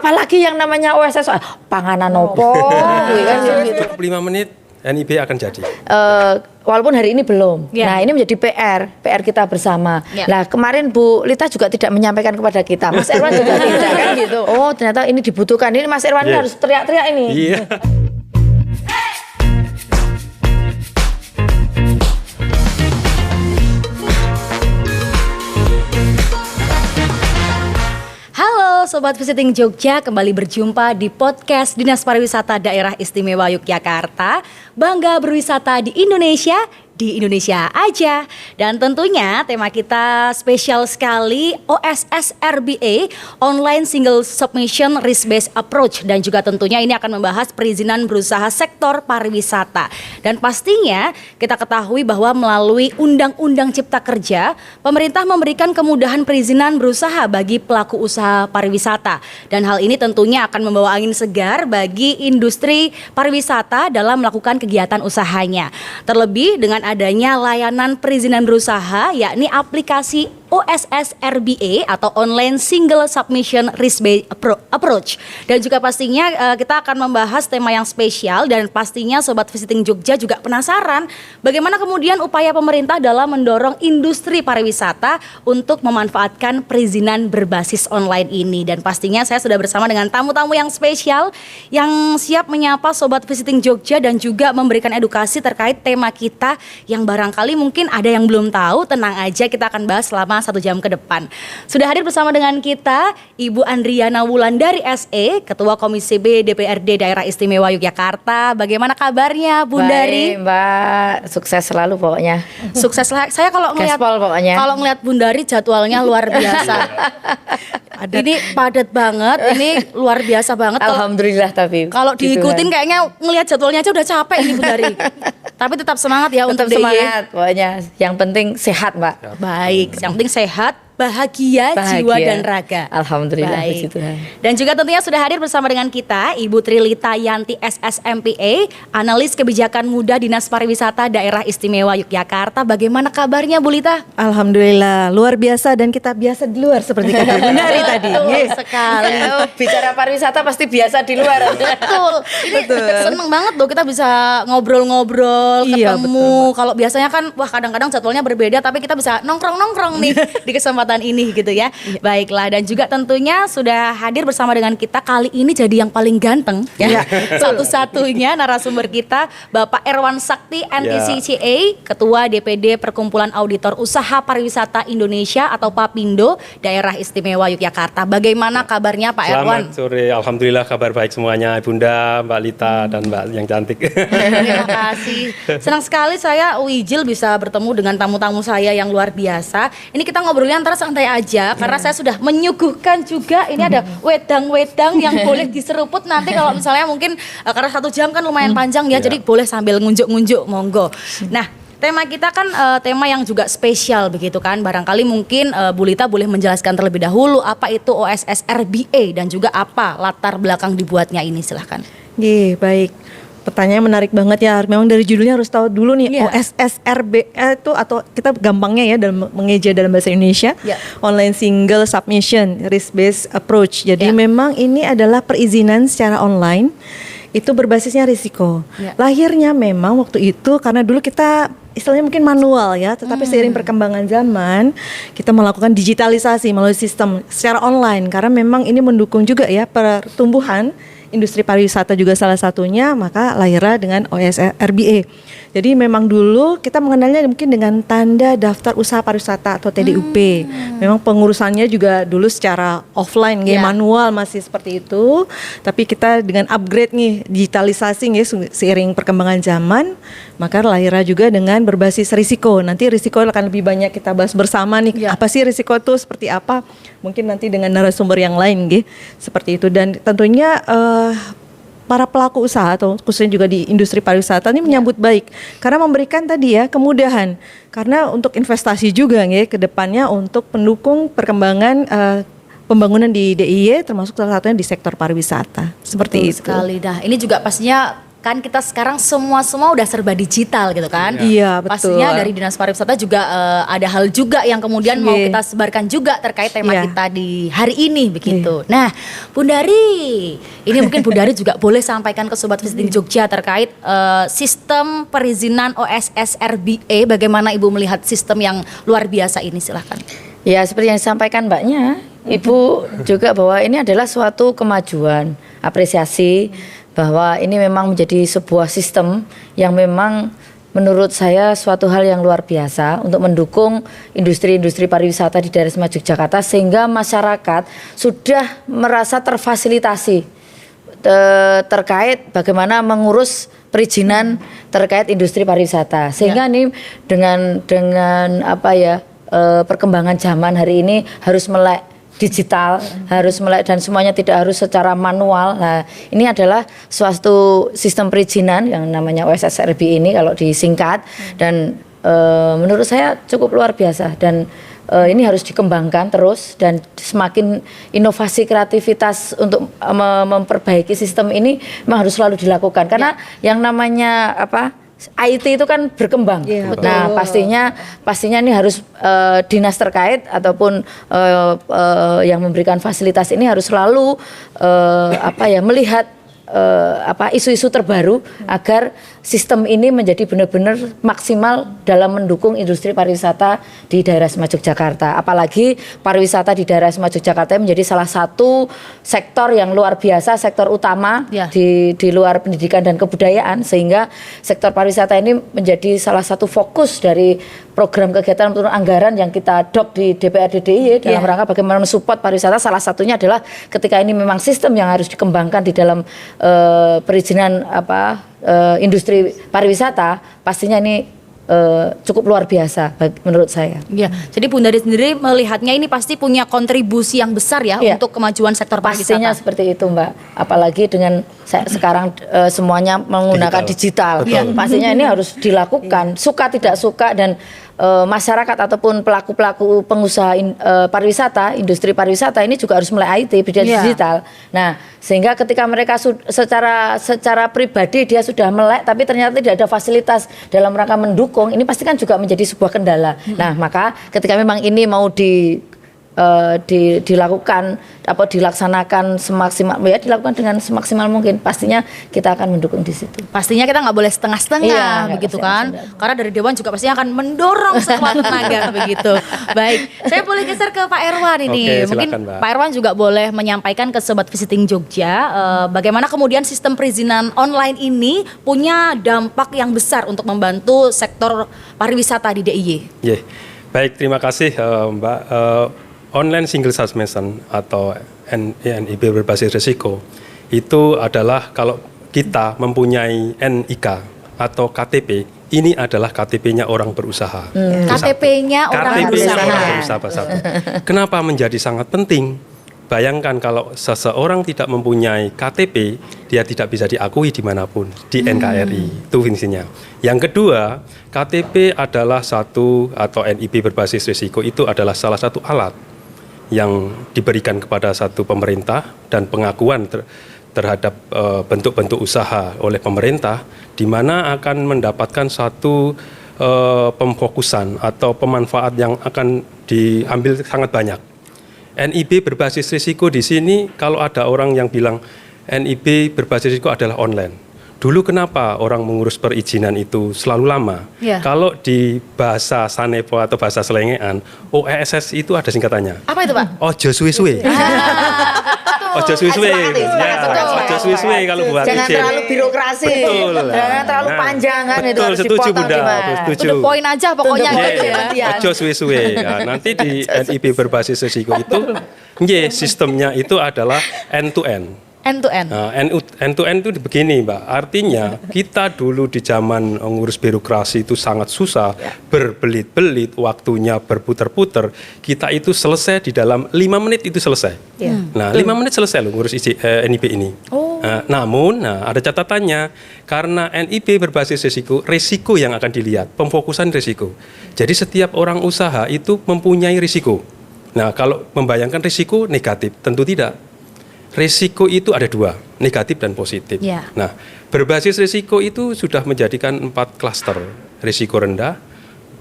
apalagi yang namanya OSS panganan opo kan gitu. 5 menit NIB akan jadi. Walaupun hari ini belum. Nah, ini menjadi PR kita bersama. Nah, kemarin Bu Lita juga tidak menyampaikan kepada kita. Mas Erwan juga tidak kan gitu. Oh, ternyata ini dibutuhkan. Ini Mas Erwan harus teriak-teriak ini. Iya. Halo Sobat Visiting Jogja, kembali berjumpa di podcast Dinas Pariwisata Daerah Istimewa Yogyakarta. Bangga berwisata di Indonesia aja. Dan tentunya tema kita spesial sekali, OSS RBA, Online Single Submission Risk Based Approach. Dan juga tentunya ini akan membahas perizinan berusaha sektor pariwisata. Dan pastinya kita ketahui bahwa melalui Undang-Undang Cipta Kerja, pemerintah memberikan kemudahan perizinan berusaha bagi pelaku usaha pariwisata. Dan hal ini tentunya akan membawa angin segar bagi industri pariwisata dalam melakukan kegiatan usahanya. Terlebih dengan adanya layanan perizinan berusaha, yakni aplikasi OSS RBA atau Online Single Submission Risk Based Approach. Dan juga pastinya kita akan membahas tema yang spesial, dan pastinya Sobat Visiting Jogja juga penasaran bagaimana kemudian upaya pemerintah dalam mendorong industri pariwisata untuk memanfaatkan perizinan berbasis online ini. Dan pastinya saya sudah bersama dengan tamu-tamu yang spesial yang siap menyapa Sobat Visiting Jogja dan juga memberikan edukasi terkait tema kita yang barangkali mungkin ada yang belum tahu. Tenang aja, kita akan bahas selama 1 jam ke depan. Sudah hadir bersama dengan kita Ibu Andriana Wulandari SE, Ketua Komisi B DPRD Daerah Istimewa Yogyakarta. Bagaimana kabarnya, Bundari? Baik, Mbak. Sukses selalu pokoknya. Sukses lah. Saya kalau ngelihat Bundari jadwalnya luar biasa. Ini padat banget, ini luar biasa banget. Alhamdulillah, tapi kalau diikutin kayaknya ngelihat jadwalnya aja udah capek ini Bundari. Tapi tetap semangat ya, untuk semangat pokoknya. Yang penting sehat, Mbak. Baik, yang penting sehat, bahagia, jiwa dan raga. Alhamdulillah. Baik. Dan juga tentunya sudah hadir bersama dengan kita Ibu Trilita Yanti SSMPA, Analis Kebijakan Muda Dinas Pariwisata Daerah Istimewa Yogyakarta. Bagaimana kabarnya, Bu Lita? Alhamdulillah, luar biasa, dan kita biasa di luar seperti kata Bundari tadi. Betul sekali. Bicara pariwisata pasti biasa di luar. Betul. Ini seneng banget loh kita bisa ngobrol-ngobrol, ketemu. Kalau biasanya kan wah kadang-kadang jadwalnya berbeda, tapi kita bisa nongkrong-nongkrong nih di kesempatan ini gitu ya. Baiklah, dan juga tentunya sudah hadir bersama dengan kita kali ini jadi yang paling ganteng ya. Satu-satunya narasumber kita Bapak Erwan Sakti NTCCA, Ketua DPD Perkumpulan Auditor Usaha Pariwisata Indonesia atau Papindo Daerah Istimewa Yogyakarta. Bagaimana kabarnya Pak Erwan? Selamat sore, alhamdulillah kabar baik semuanya, Bunda, Mbak Lita dan Mbak yang cantik. Terima kasih. Senang sekali saya Wijil bisa bertemu dengan tamu-tamu saya yang luar biasa. Ini kita ngobrolnya antara santai aja, karena saya sudah menyuguhkan juga ini ada wedang-wedang yang boleh diseruput nanti kalau misalnya mungkin karena 1 jam kan lumayan panjang ya, jadi boleh sambil ngunjuk-ngunjuk, monggo. Nah, tema kita kan tema yang juga spesial begitu kan. Barangkali mungkin Bu Lita boleh menjelaskan terlebih dahulu apa itu OSS RBA dan juga apa latar belakang dibuatnya ini, silahkan. Baik. Pertanyaan menarik banget ya. Memang dari judulnya harus tahu dulu nih OSS RBA itu, atau kita gampangnya ya dalam mengeja dalam bahasa Indonesia, Online Single Submission Risk Based Approach. Jadi memang ini adalah perizinan secara online, itu berbasisnya risiko. Lahirnya memang waktu itu karena dulu kita istilahnya mungkin manual ya, tetapi seiring perkembangan zaman kita melakukan digitalisasi melalui sistem secara online, karena memang ini mendukung juga ya pertumbuhan industri pariwisata juga salah satunya, maka lahirlah dengan OSS RBA. Jadi memang dulu kita mengenalnya mungkin dengan tanda daftar usaha pariwisata atau TDUP. Memang pengurusannya juga dulu secara offline, manual masih seperti itu. Tapi kita dengan upgrade nih, digitalisasi seiring perkembangan zaman, maka lahirnya juga dengan berbasis risiko. Nanti risiko akan lebih banyak kita bahas bersama nih. Apa sih risiko itu, seperti apa? Mungkin nanti dengan narasumber yang lain seperti itu. Dan tentunya para pelaku usaha atau khususnya juga di industri pariwisata ini menyambut baik karena memberikan tadi ya kemudahan, karena untuk investasi juga ke depannya untuk pendukung perkembangan pembangunan di DIY, termasuk salah satunya di sektor pariwisata seperti itu. Sekali dah. Ini juga pastinya kan kita sekarang semua udah serba digital gitu kan. Iya, betul. Pastinya dari Dinas Pariwisata juga ada hal juga yang kemudian mau kita sebarkan juga terkait tema kita di hari ini begitu. Nah, Bundari, ini mungkin Bundari juga boleh sampaikan ke Sobat Visiting Jogja terkait sistem perizinan OSS RBA. Bagaimana Ibu melihat sistem yang luar biasa ini, silahkan. Ya, seperti yang disampaikan Mbaknya, Ibu juga bahwa ini adalah suatu kemajuan, apresiasi bahwa ini memang menjadi sebuah sistem yang memang menurut saya suatu hal yang luar biasa untuk mendukung industri-industri pariwisata di daerah istimewa Yogyakarta, sehingga masyarakat sudah merasa terfasilitasi terkait bagaimana mengurus perizinan terkait industri pariwisata, sehingga ini dengan perkembangan zaman hari ini harus melek digital, harus melek dan semuanya tidak harus secara manual. Nah, ini adalah suatu sistem perizinan yang namanya OSS RBA ini kalau disingkat, dan menurut saya cukup luar biasa, dan ini harus dikembangkan terus, dan semakin inovasi kreativitas untuk memperbaiki sistem ini memang harus selalu dilakukan, karena yang namanya IT itu kan berkembang. Nah, pastinya ini harus dinas terkait ataupun yang memberikan fasilitas ini harus selalu melihat isu-isu terbaru agar sistem ini menjadi benar-benar maksimal dalam mendukung industri pariwisata di daerah istimewa Yogyakarta. Apalagi pariwisata di daerah istimewa Yogyakarta menjadi salah satu sektor yang luar biasa, sektor utama di luar pendidikan dan kebudayaan, sehingga sektor pariwisata ini menjadi salah satu fokus dari program kegiatan turun anggaran yang kita adopt di DPRD DIY dalam rangka bagaimana mensupport pariwisata. Salah satunya adalah ketika ini memang sistem yang harus dikembangkan di dalam perizinan industri pariwisata, pastinya ini cukup luar biasa menurut saya. Ya, jadi Bundari sendiri melihatnya ini pasti punya kontribusi yang besar ya untuk kemajuan sektor pariwisata. Pastinya seperti itu, Mbak. Apalagi dengan sekarang semuanya menggunakan digital. Pastinya ini harus dilakukan, suka tidak suka, dan masyarakat ataupun pelaku-pelaku pengusaha pariwisata, industri pariwisata ini juga harus mulai IT, bidang digital. Nah, sehingga ketika mereka secara pribadi dia sudah melek, tapi ternyata tidak ada fasilitas dalam rangka mendukung, ini pasti kan juga menjadi sebuah kendala. Nah, maka ketika memang ini mau dilakukan dilaksanakan dilakukan dengan semaksimal mungkin, pastinya kita akan mendukung di situ. Pastinya kita nggak boleh setengah-setengah begitu kan, karena dari Dewan juga pastinya akan mendorong sekuat tenaga begitu. Baik, saya boleh geser ke Pak Erwan ini. Mungkin silakan, Pak Erwan juga boleh menyampaikan ke Sobat Visiting Jogja bagaimana kemudian sistem perizinan online ini punya dampak yang besar untuk membantu sektor pariwisata di DIY. Baik, terima kasih Mbak. Online single submission atau NIB berbasis risiko itu adalah kalau kita mempunyai NIK atau KTP, ini adalah KTP-nya orang berusaha. KTP-nya orang berusaha. Kenapa menjadi sangat penting? Bayangkan kalau seseorang tidak mempunyai KTP, dia tidak bisa diakui dimanapun, di NKRI, itu fungsinya. Yang kedua, KTP adalah atau NIB berbasis risiko itu adalah salah satu alat yang diberikan kepada satu pemerintah dan pengakuan terhadap bentuk-bentuk usaha oleh pemerintah, di mana akan mendapatkan satu pemfokusan atau pemanfaat yang akan diambil sangat banyak. NIB berbasis risiko di sini, kalau ada orang yang bilang NIB berbasis risiko adalah online. Dulu kenapa orang mengurus perizinan itu selalu lama? Kalau di bahasa Sanepo atau bahasa Selengean, OSS itu ada singkatannya. Apa itu, Pak? Ojo suwe-suwe. Ojo suwe-suwe. Ojo suwe-suwe kalau buat jangan izin. terlalu birokrasi. Betul. Jangan terlalu panjang kan itu. Betul, setuju Bunda. Setuju. Udah poin aja pokoknya gitu ya. Ojo suwe-suwe. Nah, nanti di NIB berbasis risiko itu, sistemnya itu adalah end-to-end. End-to-end. Nah, end-to-end itu begini, Mbak. Artinya kita dulu di zaman ngurus birokrasi itu sangat susah, berbelit-belit, waktunya berputar-putar. Kita itu selesai di dalam 5 menit itu selesai. Nah, 5 menit selesai loh ngurus NIB ini. Namun ada catatannya, karena NIB berbasis risiko yang akan dilihat, pemfokusan risiko. Jadi setiap orang usaha itu mempunyai risiko. Nah, kalau membayangkan risiko negatif, tentu tidak. Risiko itu ada 2, negatif dan positif. Ya. Nah, berbasis risiko itu sudah menjadikan 4 klaster. Risiko rendah,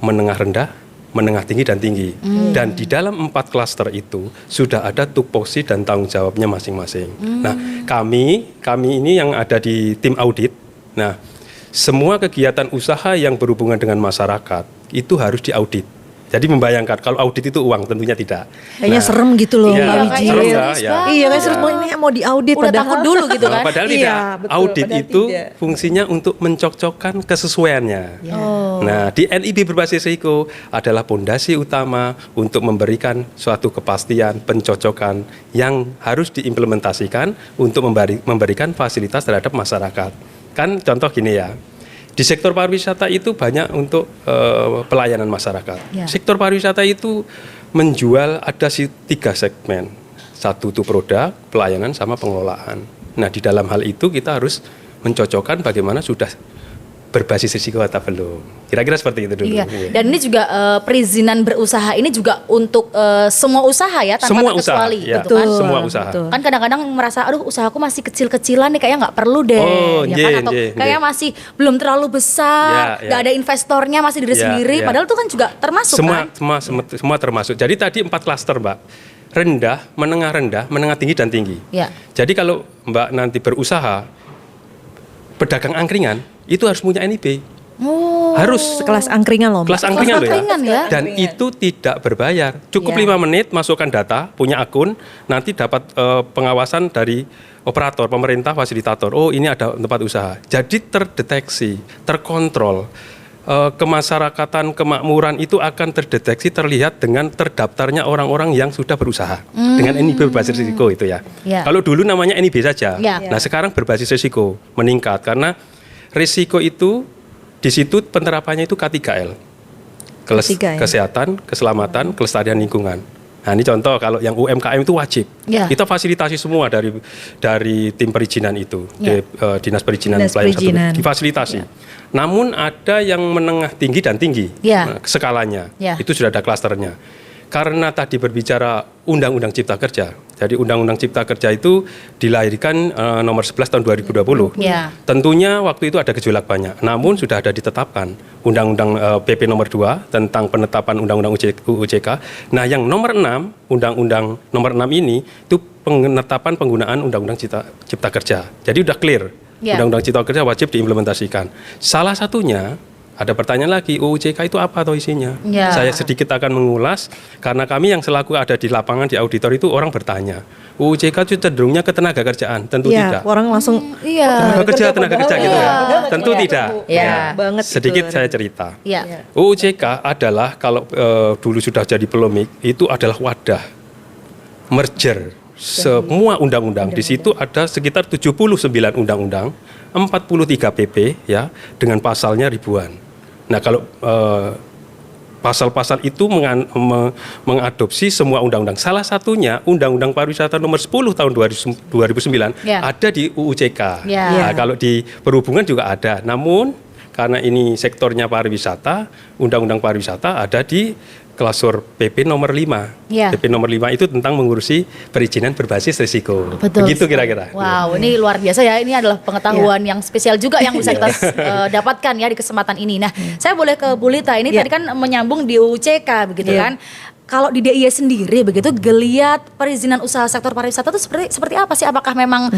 menengah tinggi dan tinggi. Dan di dalam 4 klaster itu sudah ada tupoksi dan tanggung jawabnya masing-masing. Nah, kami ini yang ada di tim audit. Nah, semua kegiatan usaha yang berhubungan dengan masyarakat itu harus diaudit. Jadi membayangkan kalau audit itu uang, tentunya tidak. Kayaknya serem gitu loh, iya, Mbak Wiji. serem nggak? Ya. Iya kan serem ini mau diaudit Udah takut dulu gitu kan. Padahal Iya, tidak. betul, Audit padahal itu tidak. fungsinya untuk mencocokkan kesesuaiannya. Nah, di NIB berbasis risiko adalah pondasi utama untuk memberikan suatu kepastian, pencocokan yang harus diimplementasikan untuk memberikan fasilitas terhadap masyarakat. Kan contoh gini ya. Di sektor pariwisata itu banyak untuk pelayanan masyarakat. Ya. Sektor pariwisata itu menjual ada 3 segmen. 1 itu produk, pelayanan, sama pengelolaan. Nah, di dalam hal itu kita harus mencocokkan bagaimana sudah berbasis risiko atau belum. Kira-kira seperti itu dulu. Iya. Dan ini juga perizinan berusaha ini juga untuk semua usaha ya tanpa Semua terkecuali usaha, ya. gitu kan. Semua usaha. betul. Kan kadang-kadang merasa aduh usahaku masih kecil-kecilan nih kayaknya nggak perlu deh Oh, ya kan atau kayak masih belum terlalu besar, Ya, nggak ada investornya masih diri Ya, sendiri ya. padahal itu kan juga termasuk kan. Semua termasuk. Jadi tadi 4 klaster, Mbak. Rendah, menengah tinggi dan tinggi. Ya. Jadi kalau Mbak nanti berusaha pedagang angkringan itu harus punya NIB. Oh. Harus Sekelas angkringan loh, Mbak. kelas angkringan loh angkringan ya. Dan itu tidak berbayar. Cukup Ya. 5 menit masukkan data, punya akun, nanti dapat pengawasan dari operator, pemerintah, fasilitator. Oh, ini ada tempat usaha. Jadi terdeteksi, terkontrol. Kemasyarakatan, kemakmuran itu akan terdeteksi, terlihat dengan terdaftarnya orang-orang yang sudah berusaha dengan NIB berbasis risiko itu ya. Ya. Kalau dulu namanya NIB saja. Ya. Nah, sekarang berbasis risiko meningkat karena risiko itu di situ penerapannya itu K3L. K3L. Kesehatan, keselamatan, kelestarian lingkungan. Nah, ini contoh kalau yang UMKM itu wajib. Ya. Kita fasilitasi semua dari tim perizinan itu, Ya. Dinas Perizinan Dinas Pelayanan Perizinan. Satu, difasilitasi. Namun ada yang menengah tinggi dan tinggi. Ya. Nah, skalanya. Ya. Itu sudah ada klasternya. Karena tadi berbicara Undang-Undang Cipta Kerja. Jadi Undang-Undang Cipta Kerja itu dilahirkan nomor 11 tahun 2020. Ya. Tentunya waktu itu ada gejolak banyak. Namun sudah ada ditetapkan Undang-Undang PP nomor 2 tentang penetapan Undang-Undang UJK. Nah, yang nomor 6, Undang-Undang nomor 6 ini itu penetapan penggunaan Undang-Undang Cipta Kerja. Jadi udah clear. Ya. Undang-Undang Cipta Kerja wajib diimplementasikan. Salah satunya ada pertanyaan lagi, UJK itu apa atau isinya? Ya. Saya sedikit akan mengulas, karena kami yang selaku ada di lapangan, di auditor itu orang bertanya, UJK itu cenderungnya ke tenaga kerjaan, tentu Iya, tidak. orang langsung Iya. Tenaga kerja gitu ya? Tentu tidak. Iya. banget Sedikit itu. saya cerita. Iya. UJK adalah, kalau dulu sudah jadi polemik, itu adalah wadah merger semua undang-undang. Di situ ada sekitar 79 undang-undang, 43 PP ya, dengan pasalnya ribuan. Nah, kalau pasal-pasal itu mengadopsi semua undang-undang. Salah satunya Undang-Undang Pariwisata nomor 10 tahun 2009 Ya. ada di UUJK. Ya. Nah, kalau di perhubungan juga ada. Namun karena ini sektornya pariwisata, Undang-Undang Pariwisata ada di Klasur PP nomor 5. Ya. PP nomor 5 itu tentang mengurusi perizinan berbasis risiko. Betul. Begitu kira-kira. Wow, ini luar biasa ya. Ini adalah pengetahuan yang spesial juga yang bisa kita dapatkan ya di kesempatan ini. Nah, saya boleh ke Bu Lita. Ini tadi kan menyambung di UCK begitu kan. Kalau di DIY sendiri begitu geliat perizinan usaha sektor pariwisata itu seperti apa sih? Apakah memang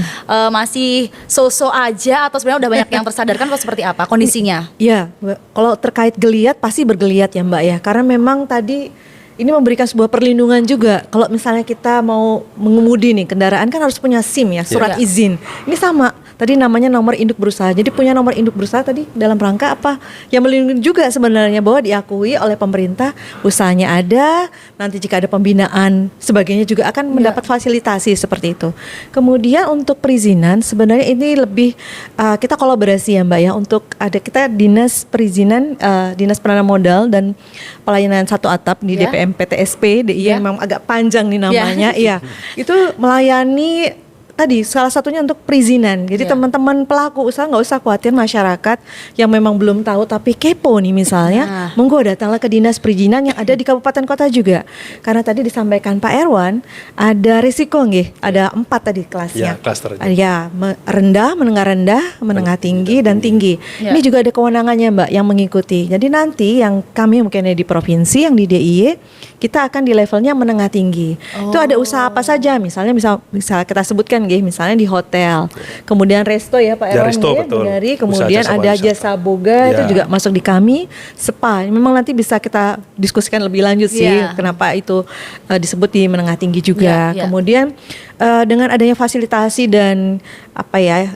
masih so-so aja atau sebenarnya udah banyak yang tersadarkan atau seperti apa kondisinya? Iya, Mbak. Kalau terkait geliat pasti bergeliat ya Mbak ya. Karena memang tadi ini memberikan sebuah perlindungan juga. Kalau misalnya kita mau mengemudi nih kendaraan kan harus punya SIM ya, surat izin. Ini sama. Tadi namanya nomor induk berusaha. Jadi punya nomor induk berusaha tadi dalam rangka apa? Yang melindungi juga sebenarnya bahwa diakui oleh pemerintah usahanya ada. Nanti jika ada pembinaan sebagainya juga akan mendapat fasilitasi seperti itu. Kemudian untuk perizinan sebenarnya ini lebih kita kolaborasi ya Mbak ya. Untuk ada kita dinas perizinan, dinas penanaman modal dan pelayanan satu atap di DPM PTSP, DIY memang agak panjang nih namanya. Iya, itu melayani tadi salah satunya untuk perizinan. Jadi teman-teman pelaku usaha nggak usah khawatir, masyarakat yang memang belum tahu tapi kepo nih misalnya, monggo datanglah ke dinas perizinan yang ada di kabupaten kota juga. Karena tadi disampaikan Pak Erwan ada risiko nggih, ada 4 tadi kelasnya. Ya, klaster. Ya, rendah, menengah tinggi dan tinggi. Ini juga ada kewenangannya Mbak yang mengikuti. Jadi nanti yang kami mungkin di provinsi, yang di DIY, kita akan di levelnya menengah tinggi. Itu ada usaha apa saja, misalnya bisa kita sebutkan nggih, misalnya di hotel, kemudian resto ya Pak Erwan, dari kemudian ada jasa boga itu juga masuk di kami, spa. Memang nanti bisa kita diskusikan lebih lanjut sih kenapa itu disebut di menengah tinggi juga. Kemudian dengan adanya fasilitasi dan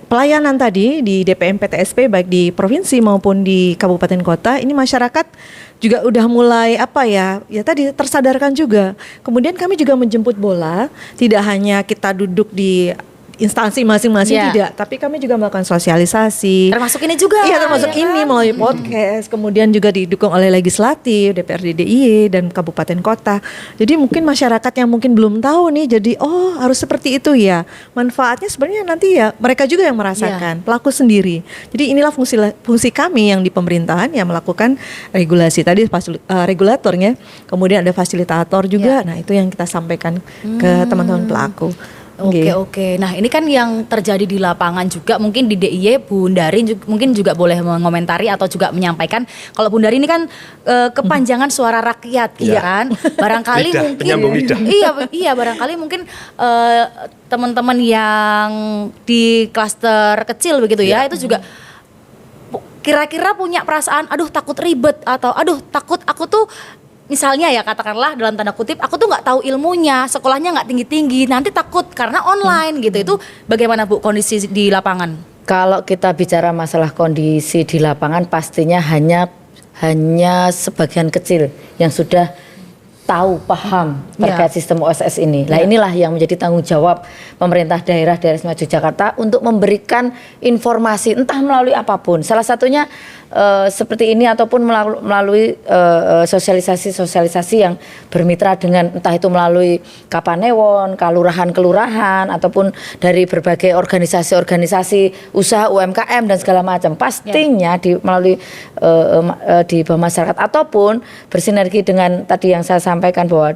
pelayanan tadi di DPM PTSP baik di provinsi maupun di kabupaten kota, ini masyarakat juga udah mulai tadi tersadarkan juga. Kemudian kami juga menjemput bola, tidak hanya kita duduk di instansi masing-masing tidak, tapi kami juga melakukan sosialisasi. Termasuk ini juga. Iya, termasuk ini melalui podcast, kemudian juga didukung oleh legislatif, DPRD DIY dan kabupaten kota. Jadi mungkin masyarakat yang mungkin belum tahu nih, jadi harus seperti itu ya. Manfaatnya sebenarnya nanti ya mereka juga yang merasakan, pelaku sendiri. Jadi inilah fungsi kami yang di pemerintahan yang melakukan regulasi tadi, regulatornya. Kemudian ada fasilitator juga. Nah, itu yang kita sampaikan ke teman-teman pelaku. Oke. Nah, ini kan yang terjadi di lapangan juga, mungkin di DIY Bu Ndari mungkin juga boleh mengomentari atau juga menyampaikan. Kalau Bu Ndari ini kan kepanjangan suara rakyat, kan? Barangkali lidah, mungkin penyambung lidah. Iya, barangkali mungkin teman-teman yang di klaster kecil begitu ya, itu juga kira-kira punya perasaan aduh takut ribet atau aduh takut aku tuh misalnya ya katakanlah dalam tanda kutip aku tuh nggak tahu ilmunya, sekolahnya nggak tinggi-tinggi, nanti takut karena online gitu. Itu bagaimana Bu kondisi di lapangan? Kalau kita bicara masalah kondisi di lapangan, pastinya hanya sebagian kecil yang sudah tahu, paham terkait sistem OSS ini. Nah, inilah yang menjadi tanggung jawab pemerintah daerah Istimewa Yogyakarta untuk memberikan informasi entah melalui apapun. Salah satunya seperti ini ataupun melalui sosialisasi yang bermitra dengan entah itu melalui Kapanewon, kelurahan ataupun dari berbagai organisasi usaha UMKM dan segala macam. Pastinya melalui di bawah masyarakat ataupun bersinergi dengan tadi yang saya sampaikan bahwa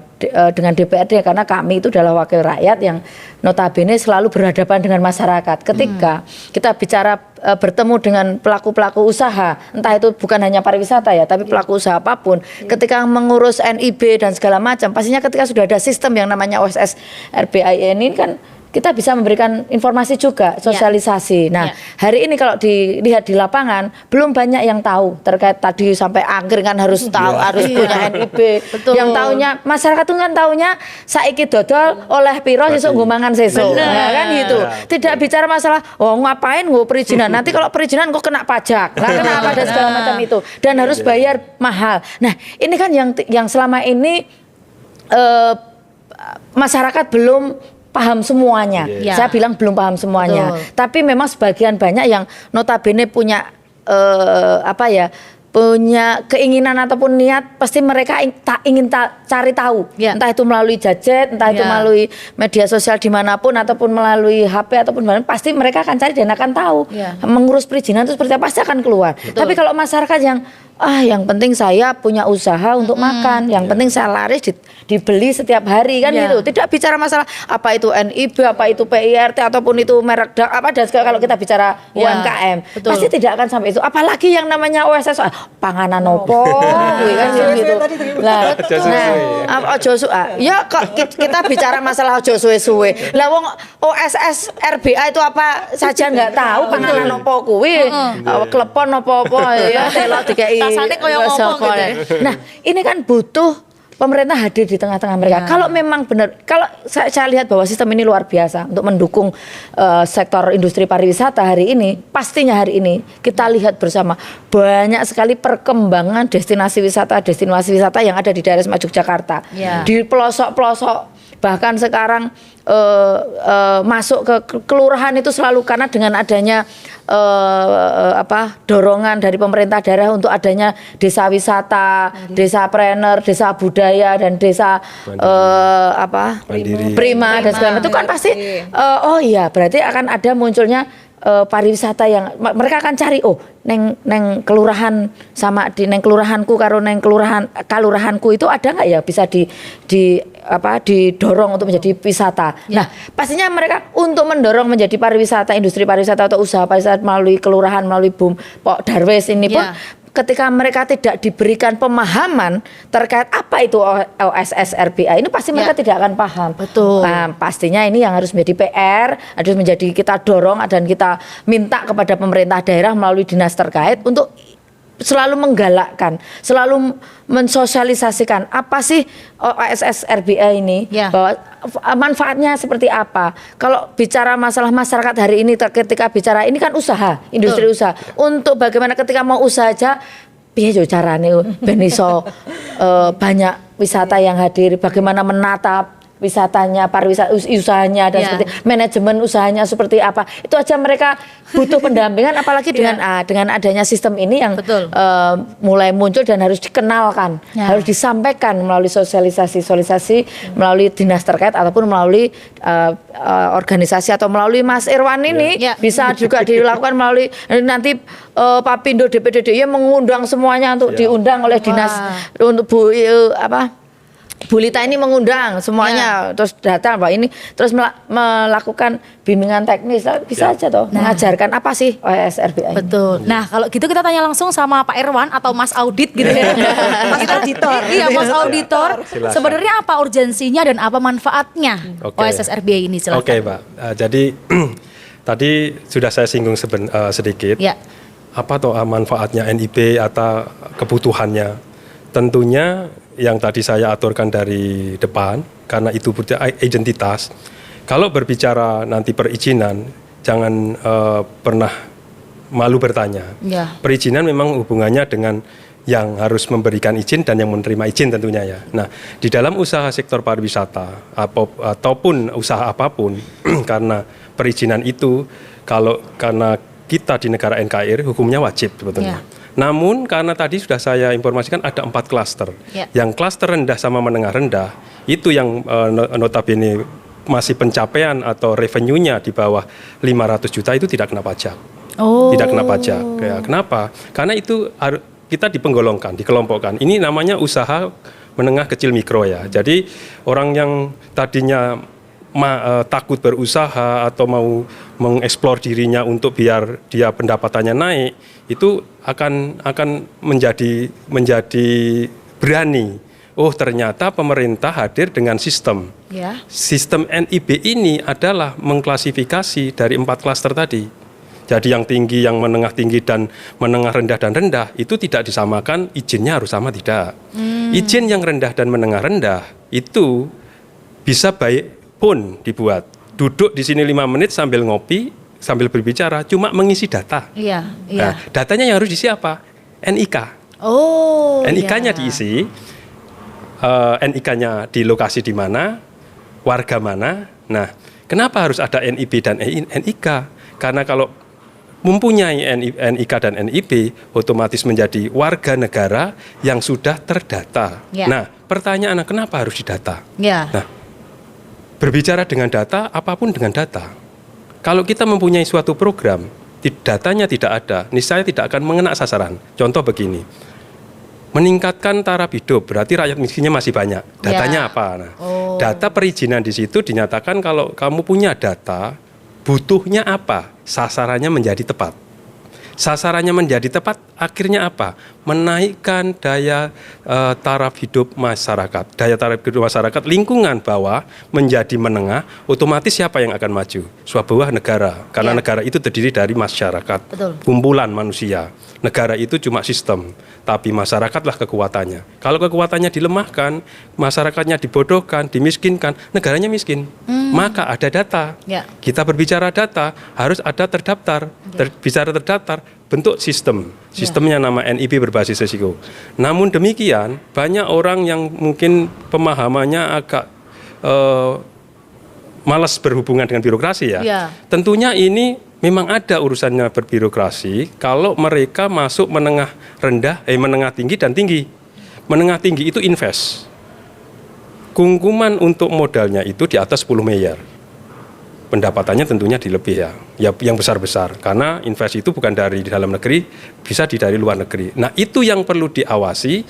dengan DPRD, karena kami itu adalah wakil rakyat yang notabene selalu berhadapan dengan masyarakat. Ketika kita bicara bertemu dengan pelaku-pelaku usaha, entah itu bukan hanya pariwisata ya, tapi pelaku usaha apapun, ketika mengurus NIB dan segala macam, pastinya ketika sudah ada sistem yang namanya OSS RBIN ini kan kita bisa memberikan informasi juga, sosialisasi. Nah, hari ini kalau dilihat di lapangan, belum banyak yang tahu terkait tadi sampai angkringan harus tahu, harus punya NIB. Betul. Yang taunya masyarakat tuh kan taunya saiki dodol oleh piro sesuk nggo mangan sesuk. Nah, kan gitu. Tidak bicara masalah ngapain nggo perizinan. Nanti kalau perizinan kok kena pajak. Nah, kenapa dan segala macam itu. Dan harus bayar mahal. Nah, ini kan yang selama ini masyarakat belum paham semuanya. Saya bilang belum paham semuanya. Betul. Tapi memang sebagian banyak yang notabene punya punya keinginan ataupun niat, pasti mereka ingin cari tahu. Entah itu melalui gadget, entah itu melalui media sosial dimanapun ataupun melalui HP ataupun mana, pasti mereka akan cari dan akan tahu. Mengurus perizinan itu seperti apa, pasti akan keluar. Betul. Tapi kalau masyarakat yang penting saya punya usaha untuk makan, yang penting saya laris dibeli setiap hari kan gitu. Tidak bicara masalah apa itu NIB, apa itu PIRT ataupun itu merek apa dan segala. Kalau kita bicara UMKM, pasti tidak akan sampai itu. Apalagi yang namanya OSS, panganan opo, kan gitu. Lah, ojo ya kok kita bicara masalah ojo suwe-suwe. Lah wong OSS RBA itu apa saja nggak tahu, panganan opo kuwi, klepon opo-opo ya telok dikei. Nah, ini kan butuh pemerintah hadir di tengah-tengah mereka. Kalau memang benar, kalau saya lihat bahwa sistem ini luar biasa untuk mendukung sektor industri pariwisata hari ini, pastinya hari ini kita lihat bersama banyak sekali perkembangan destinasi wisata yang ada di daerah Istimewa Yogyakarta. Di pelosok-pelosok, bahkan sekarang masuk ke kelurahan itu selalu karena dengan adanya dorongan dari pemerintah daerah untuk adanya desa wisata, desa planner, desa budaya dan desa prima dan segala macam itu kan pasti oh iya berarti akan ada munculnya pariwisata yang mereka akan cari neng kelurahan sama di neng kelurahanku karo neng kalurahanku itu ada nggak ya bisa didorong untuk menjadi wisata. Nah, pastinya mereka untuk mendorong menjadi pariwisata, industri pariwisata atau usaha pariwisata melalui kelurahan, melalui Pok Darwis ini pun ketika mereka tidak diberikan pemahaman terkait apa itu OSS RBA ini pasti mereka tidak akan paham. Betul. Nah, pastinya ini yang harus menjadi PR, harus menjadi kita dorong dan kita minta kepada pemerintah daerah melalui dinas terkait untuk selalu menggalakkan, selalu mensosialisasikan apa sih OSS RBA ini, bahwa manfaatnya seperti apa. Kalau bicara masalah masyarakat hari ini, ketika bicara ini kan usaha, industri usaha. Untuk bagaimana ketika mau usaha aja, piye yo carane ben iso banyak wisata yang hadir, bagaimana menata wisatanya, pariwisata usahanya dan seperti manajemen usahanya seperti apa. Itu aja mereka butuh pendampingan apalagi dengan adanya sistem ini yang mulai muncul dan harus dikenalkan, harus disampaikan melalui sosialisasi melalui dinas terkait ataupun melalui organisasi atau melalui Mas Irwan ini bisa juga dilakukan melalui nanti Papindo DPD DIY mengundang semuanya untuk diundang oleh dinas untuk Bu Lita ini mengundang semuanya terus datang Pak ini terus melakukan bimbingan teknis bisa aja toh mengajarkan apa sih OSS RBA. Betul. Nah, kalau gitu kita tanya langsung sama Pak Irwan atau Mas Audit gitu ya. Mas Auditor. Iya, Mas Auditor. Sebenarnya apa urgensinya dan apa manfaatnya OSS RBA ini silakan. Oke, Pak. Jadi tadi sudah saya singgung sedikit. Apa toh manfaatnya NIB atau kebutuhannya? Tentunya yang tadi saya aturkan dari depan, karena itu identitas. Kalau berbicara nanti perizinan, jangan pernah malu bertanya. Perizinan memang hubungannya dengan yang harus memberikan izin dan yang menerima izin tentunya ya. Nah, di dalam usaha sektor pariwisata ataupun usaha apapun, karena perizinan itu karena kita di negara NKRI hukumnya wajib sebetulnya. Namun karena tadi sudah saya informasikan ada 4 klaster. Yang klaster rendah sama menengah rendah itu yang notabene masih pencapaian atau revenue-nya di bawah 500 juta itu tidak kena pajak. Tidak kena pajak. Ya, kenapa? Karena itu kita dikelompokkan. Ini namanya usaha menengah kecil mikro ya. Jadi orang yang tadinya takut berusaha atau mau mengeksplor dirinya untuk biar dia pendapatannya naik, itu akan menjadi berani. Oh, ternyata pemerintah hadir dengan sistem. Sistem NIB ini adalah mengklasifikasi dari 4 klaster tadi. Jadi yang tinggi, yang menengah tinggi dan menengah rendah dan rendah itu tidak disamakan, izinnya harus sama tidak. Izin yang rendah dan menengah rendah itu bisa baik pun dibuat. Duduk di sini 5 menit sambil ngopi, sambil berbicara, cuma mengisi data. Nah, datanya yang harus diisi apa? NIK. NIK-nya diisi, NIK-nya di lokasi di mana, warga mana. Nah, kenapa harus ada NIB dan NIK? Karena kalau mempunyai NIK dan NIB, otomatis menjadi warga negara yang sudah terdata. Nah, pertanyaannya kenapa harus didata? Nah, berbicara dengan data, apapun dengan data. Kalau kita mempunyai suatu program, datanya tidak ada, niscaya tidak akan mengena sasaran. Contoh begini, meningkatkan taraf hidup, berarti rakyat miskinnya masih banyak. Datanya apa? Nah, data perizinan di situ dinyatakan kalau kamu punya data, butuhnya apa? Sasarannya menjadi tepat. Sasarannya menjadi tepat, akhirnya apa? Menaikkan daya taraf hidup masyarakat. Daya taraf hidup masyarakat, lingkungan bawah menjadi menengah, otomatis siapa yang akan maju? Sebuah negara. Karena negara itu terdiri dari masyarakat, kumpulan manusia. Negara itu cuma sistem, tapi masyarakatlah kekuatannya. Kalau kekuatannya dilemahkan, masyarakatnya dibodohkan, dimiskinkan, negaranya miskin. Maka ada data. Kita berbicara data, harus ada terdaftar. Bicara terdaftar, bentuk sistem. Sistemnya nama NIB berbasis risiko. Namun demikian, banyak orang yang mungkin pemahamannya agak malas berhubungan dengan birokrasi ya. Tentunya ini memang ada urusannya berbirokrasi kalau mereka masuk menengah tinggi dan tinggi. Menengah tinggi itu invest. Kungkuman untuk modalnya itu di atas 10 miliar. Pendapatannya tentunya dilebih ya yang besar-besar. Karena invest itu bukan dari dalam negeri, bisa dari luar negeri. Nah itu yang perlu diawasi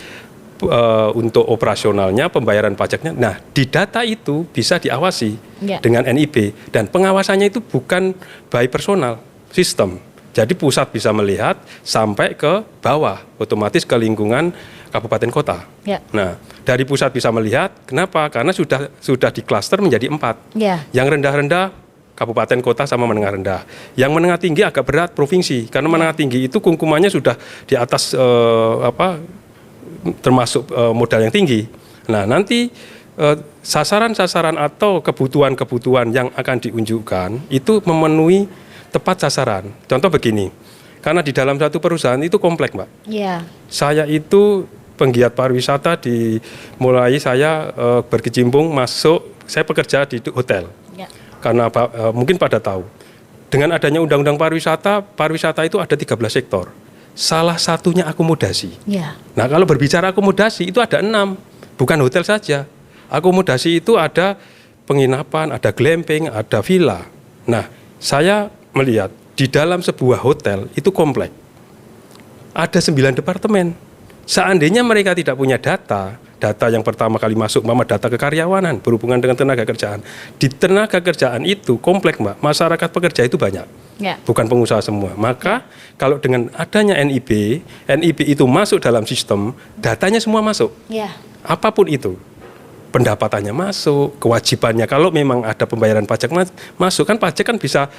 untuk operasionalnya, pembayaran pajaknya. Nah di data itu bisa diawasi dengan NIB. Dan pengawasannya itu bukan by personal, sistem. Jadi pusat bisa melihat sampai ke bawah, otomatis ke lingkungan kabupaten kota. Nah, dari pusat bisa melihat, kenapa? Karena sudah diklaster menjadi 4. Yang rendah-rendah kabupaten kota sama menengah rendah. Yang menengah tinggi agak berat provinsi, karena menengah tinggi itu kungkumannya sudah di atas termasuk modal yang tinggi. Nah, nanti sasaran-sasaran atau kebutuhan-kebutuhan yang akan diunjukkan itu memenuhi tepat sasaran. Contoh begini, karena di dalam satu perusahaan itu kompleks, Mbak. Saya itu penggiat pariwisata mulai saya berkecimpung masuk, saya bekerja di hotel. Karena mungkin pada tahu, dengan adanya undang-undang pariwisata itu ada 13 sektor. Salah satunya akomodasi. Nah kalau berbicara akomodasi itu ada 6, bukan hotel saja. Akomodasi itu ada penginapan, ada glamping, ada villa. Nah saya melihat di dalam sebuah hotel itu kompleks. Ada 9 departemen. Seandainya mereka tidak punya data yang pertama kali masuk, data kekaryawanan berhubungan dengan tenaga kerjaan. Di tenaga kerjaan itu kompleks, Mbak. Masyarakat pekerja itu banyak, bukan pengusaha semua. Maka kalau dengan adanya NIB itu masuk dalam sistem, datanya semua masuk. Apapun itu, pendapatannya masuk, kewajibannya kalau memang ada pembayaran pajak masuk, kan pajak kan bisa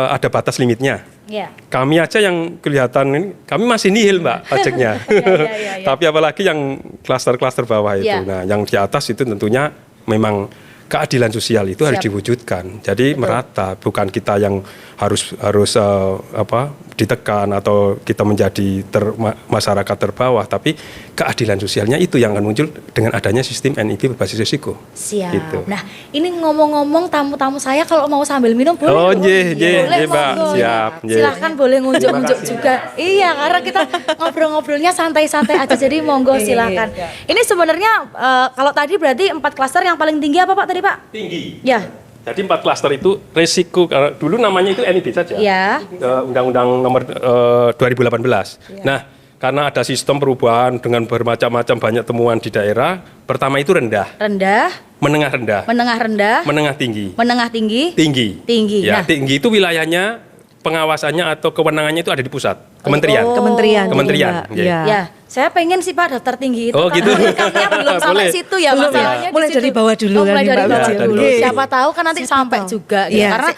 ada batas limitnya. Kami aja yang kelihatan ini, kami masih nihil, Mbak, pajaknya. Tapi apalagi yang klaster-klaster bawah itu. Nah, yang di atas itu tentunya memang keadilan sosial itu harus diwujudkan. Jadi merata, bukan kita yang harus ditekan atau kita menjadi masyarakat terbawah, tapi keadilan sosialnya itu yang akan muncul dengan adanya sistem NIB berbasis risiko. Siap. Gitu. Nah, ini ngomong-ngomong tamu-tamu saya kalau mau sambil minum boleh? Oh, boleh, Mbak. Siap. Silahkan boleh ngunjuk-ngunjuk juga. Iya, karena kita ngobrol-ngobrolnya santai-santai aja, jadi monggo silakan. Ini sebenarnya kalau tadi berarti 4 klaster yang paling tinggi apa Pak tadi Pak? Tinggi. Ya. Jadi 4 klaster itu resiko, dulu namanya itu NIB saja. Undang-Undang nomor 2018. Nah, karena ada sistem perubahan dengan bermacam-macam banyak temuan di daerah. Pertama itu rendah. Menengah rendah. Menengah tinggi. Tinggi. Ya, tinggi itu wilayahnya, pengawasannya atau kewenangannya itu ada di pusat. Kementerian. Ya. Saya pengen sih Pak daftar tinggi itu. Oh gitu. Karena belum sampai situ ya masalahnya. Mulai dari bawah dulu mulai dari bawah dulu. Iya. Siapa tahu kan nanti sampai juga. Karena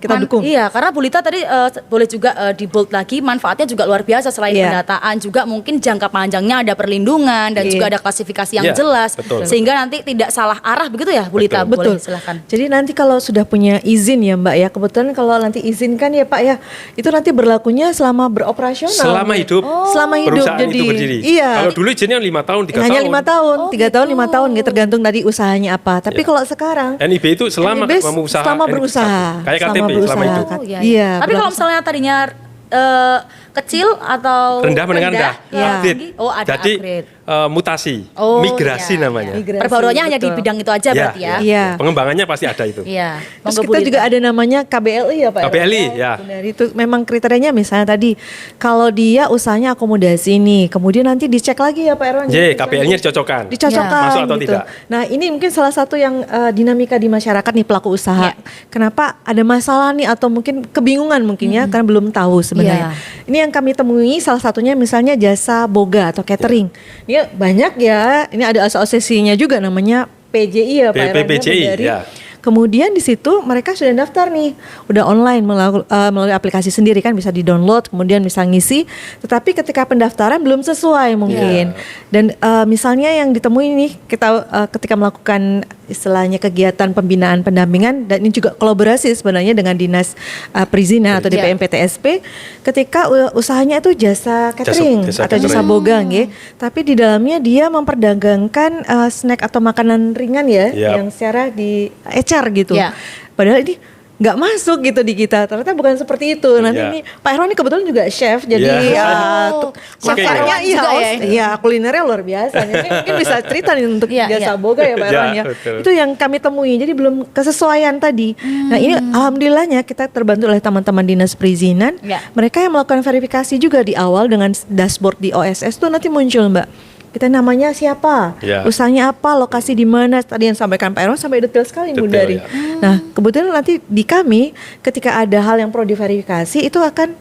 kita dukung. Iya, karena Bu Lita tadi boleh juga di bold lagi, manfaatnya juga luar biasa selain pendataan juga mungkin jangka panjangnya ada perlindungan dan juga ada klasifikasi yang jelas. Betul. Sehingga nanti tidak salah arah begitu ya Bu Lita. Betul. Boleh silakan. Jadi nanti kalau sudah punya izin ya Mbak ya, kebetulan kalau nanti izinkan ya Pak ya, itu nanti berlakunya selama beroperasional. Selama hidup. Selama hidup. Perusahaan Jadi itu berdiri. Iya. Kalau dulu izinnya 5 tahun, 3 tahun. Hanya 5 tahun, 3 tahun, 5 tahun gitu, tergantung tadi usahanya apa. Tapi kalau sekarang NIB itu selama berusaha. Kayak KTP selama itu. Iya. Tapi kalau misalnya tadinya kecil atau rendah menengah rendah. Upgrade. Oh, ada jadi upgrade. Migrasi namanya. Perbaruannya hanya di bidang itu aja berarti ya. Iya. Pengembangannya pasti ada itu. Iya. Terus kita juga ada namanya KBLI ya Pak. KBLI ya. Benar, itu memang kriterianya misalnya tadi kalau dia usahanya akomodasi nih, kemudian nanti dicek lagi ya Pak Erwan. KBL-nya dicocokkan. Masuk atau gitu. tidak. Nah, ini mungkin salah satu yang dinamika di masyarakat nih pelaku usaha. Kenapa ada masalah nih atau mungkin kebingungan mungkin ya karena belum tahu sebenarnya. Ini yang kami temui salah satunya misalnya jasa boga atau catering. Ini banyak ya, ini ada asosiasinya juga namanya PJI ya Pak Erwan. PJI ya. Kemudian di situ mereka sudah daftar nih, udah online melalui aplikasi sendiri kan, bisa di-download, kemudian bisa ngisi. Tetapi ketika pendaftaran belum sesuai mungkin. Dan misalnya yang ditemui nih kita ketika melakukan istilahnya kegiatan pembinaan pendampingan, dan ini juga kolaborasi sebenarnya dengan Dinas Perizinan atau DPM PTSP, ketika usahanya itu jasa catering atau jasa boga nggih. Tapi di dalamnya dia memperdagangkan snack atau makanan ringan ya, yang secara di ecer gitu. Padahal ini nggak masuk gitu di kita. Ternyata bukan seperti itu. Nanti ini Pak Herwan ini kebetulan juga chef, jadi chef chefnya juga ya. Iya, kulinernya luar biasa. Ini mungkin bisa cerita nih untuk jasa boga ya Pak Herwan ya. Itu yang kami temui. Jadi belum kesesuaian tadi. Nah ini alhamdulillahnya kita terbantu oleh teman-teman dinas perizinan. Mereka yang melakukan verifikasi juga di awal dengan dashboard di OSS tuh nanti muncul Mbak. Kita namanya siapa, usahanya apa, lokasi di mana, tadi yang sampaikan Pak Erwan sampai detail sekali Bu Dari. Nah kebetulan nanti di kami ketika ada hal yang perlu diverifikasi itu akan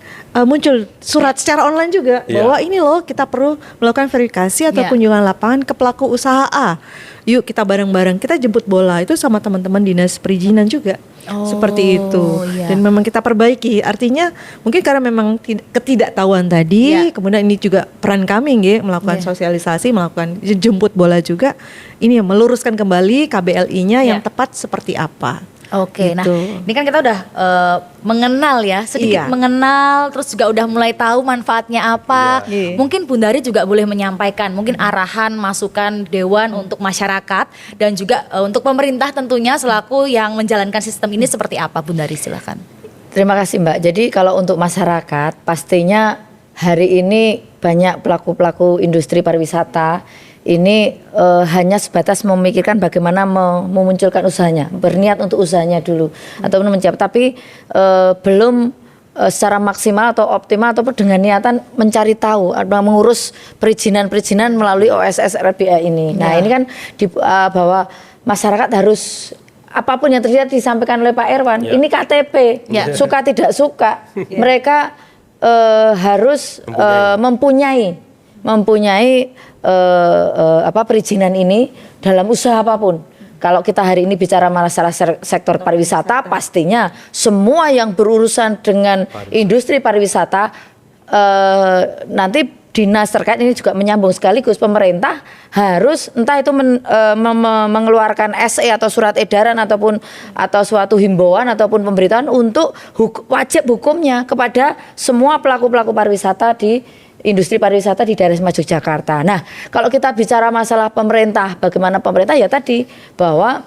muncul surat secara online juga bahwa ini loh kita perlu melakukan verifikasi atau kunjungan lapangan ke pelaku usaha A. Yuk kita bareng-bareng, kita jemput bola itu sama teman-teman dinas perizinan juga. Seperti itu. Dan memang kita perbaiki. Artinya mungkin karena memang ketidaktahuan tadi, kemudian ini juga peran kami melakukan sosialisasi, melakukan jemput bola juga. Ini meluruskan kembali KBLI-nya yang tepat seperti apa. Oke, gitu. Nah ini kan kita udah mengenal ya, sedikit mengenal, terus juga udah mulai tahu manfaatnya apa. Mungkin Bundari juga boleh menyampaikan mungkin arahan, masukan Dewan untuk masyarakat dan juga untuk pemerintah tentunya selaku yang menjalankan sistem ini seperti apa, Bundari silakan. Terima kasih Mbak. Jadi kalau untuk masyarakat pastinya hari ini banyak pelaku-pelaku industri pariwisata ini hanya sebatas memikirkan bagaimana memunculkan usahanya, berniat untuk usahanya dulu ataupun mencapai, tapi belum secara maksimal atau optimal ataupun dengan niatan mencari tahu atau mengurus perizinan-perizinan melalui OSS RBA ini. Nah ini kan bahwa masyarakat harus apapun yang terjadi disampaikan oleh Pak Erwan, ini KTP, suka tidak suka, mereka harus mempunyai perizinan ini dalam usaha apapun. Kalau kita hari ini bicara masalah sektor pariwisata, pastinya semua yang berurusan dengan industri pariwisata nanti dinas terkait ini juga menyambung sekaligus pemerintah harus entah itu mengeluarkan SE atau surat edaran atau suatu himbauan ataupun pemberitahuan untuk wajib hukumnya kepada semua pelaku-pelaku pariwisata di industri pariwisata di daerah istimewa Yogyakarta. Nah, kalau kita bicara masalah pemerintah, bagaimana pemerintah ya tadi bahwa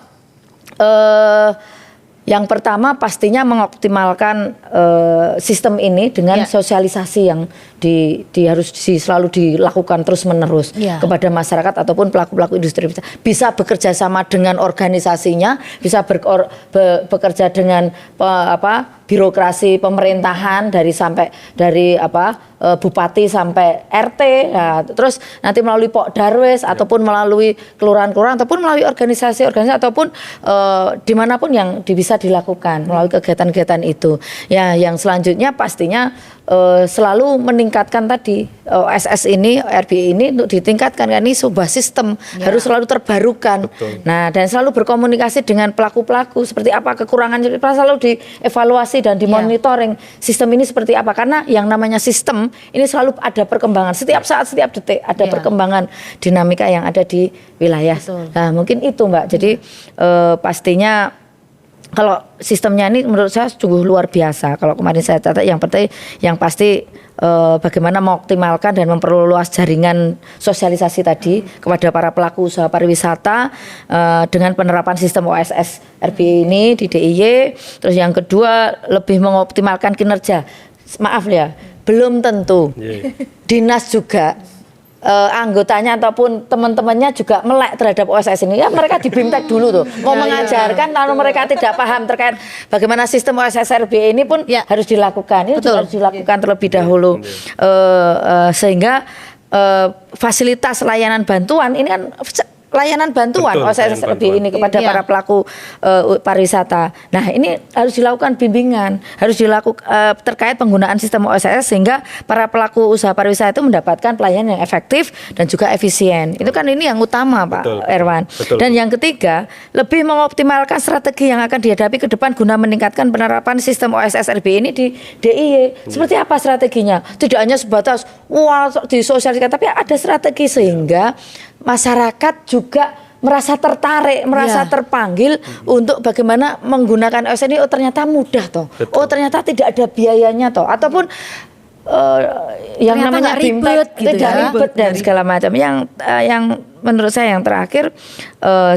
yang pertama pastinya mengoptimalkan sistem ini dengan sosialisasi yang harus selalu dilakukan terus-menerus kepada masyarakat ataupun pelaku-pelaku industri bisa bekerja sama dengan organisasinya, bisa bekerja dengan birokrasi pemerintahan dari bupati sampai RT, terus nanti melalui Pok Darwes ataupun melalui kelurahan-kelurahan ataupun melalui organisasi-organisasi ataupun dimanapun yang bisa dilakukan melalui kegiatan-kegiatan itu. Ya, yang selanjutnya pastinya selalu meningkatkan tadi OSS ini, RBI ini untuk ditingkatkan kan ini sebuah sistem harus selalu terbarukan. Nah, dan selalu berkomunikasi dengan pelaku-pelaku seperti apa kekurangannya, selalu dievaluasi dan dimonitoring sistem ini seperti apa karena yang namanya sistem ini selalu ada perkembangan setiap saat, setiap detik ada perkembangan dinamika yang ada di wilayah. Nah, mungkin itu Mbak. Jadi pastinya kalau sistemnya ini menurut saya sungguh luar biasa. Kalau kemarin saya catat yang pasti bagaimana mengoptimalkan dan memperluas jaringan sosialisasi tadi kepada para pelaku usaha pariwisata dengan penerapan sistem OSS RBI ini di DIY. Terus yang kedua lebih mengoptimalkan kinerja. Maaf ya, belum tentu dinas juga anggotanya ataupun teman-temannya juga melek terhadap OSS ini. Ya mereka di BIMTEK dulu tuh mau mengajarkan lalu mereka tidak paham terkait bagaimana sistem OSS RBI ini pun harus dilakukan. Ini juga harus dilakukan terlebih dahulu sehingga fasilitas layanan bantuan ini kan layanan bantuan OSS RBI ini kepada para pelaku pariwisata. Nah, ini harus dilakukan bimbingan, harus dilakukan terkait penggunaan sistem OSS sehingga para pelaku usaha pariwisata itu mendapatkan pelayanan yang efektif dan juga efisien. Itu kan ini yang utama, Pak Erwan. Dan yang ketiga, lebih mengoptimalkan strategi yang akan dihadapi ke depan guna meningkatkan penerapan sistem OSS RBI ini di DIY. Seperti apa strateginya? Tidak hanya sebatas disosialisasikan, tapi ada strategi sehingga masyarakat juga merasa tertarik, merasa terpanggil untuk bagaimana menggunakan OSS ini. Oh ternyata mudah toh, oh ternyata tidak ada biayanya toh, ataupun yang ternyata namanya ribet, gitu tidak ribet dan segala macam. Yang menurut saya yang terakhir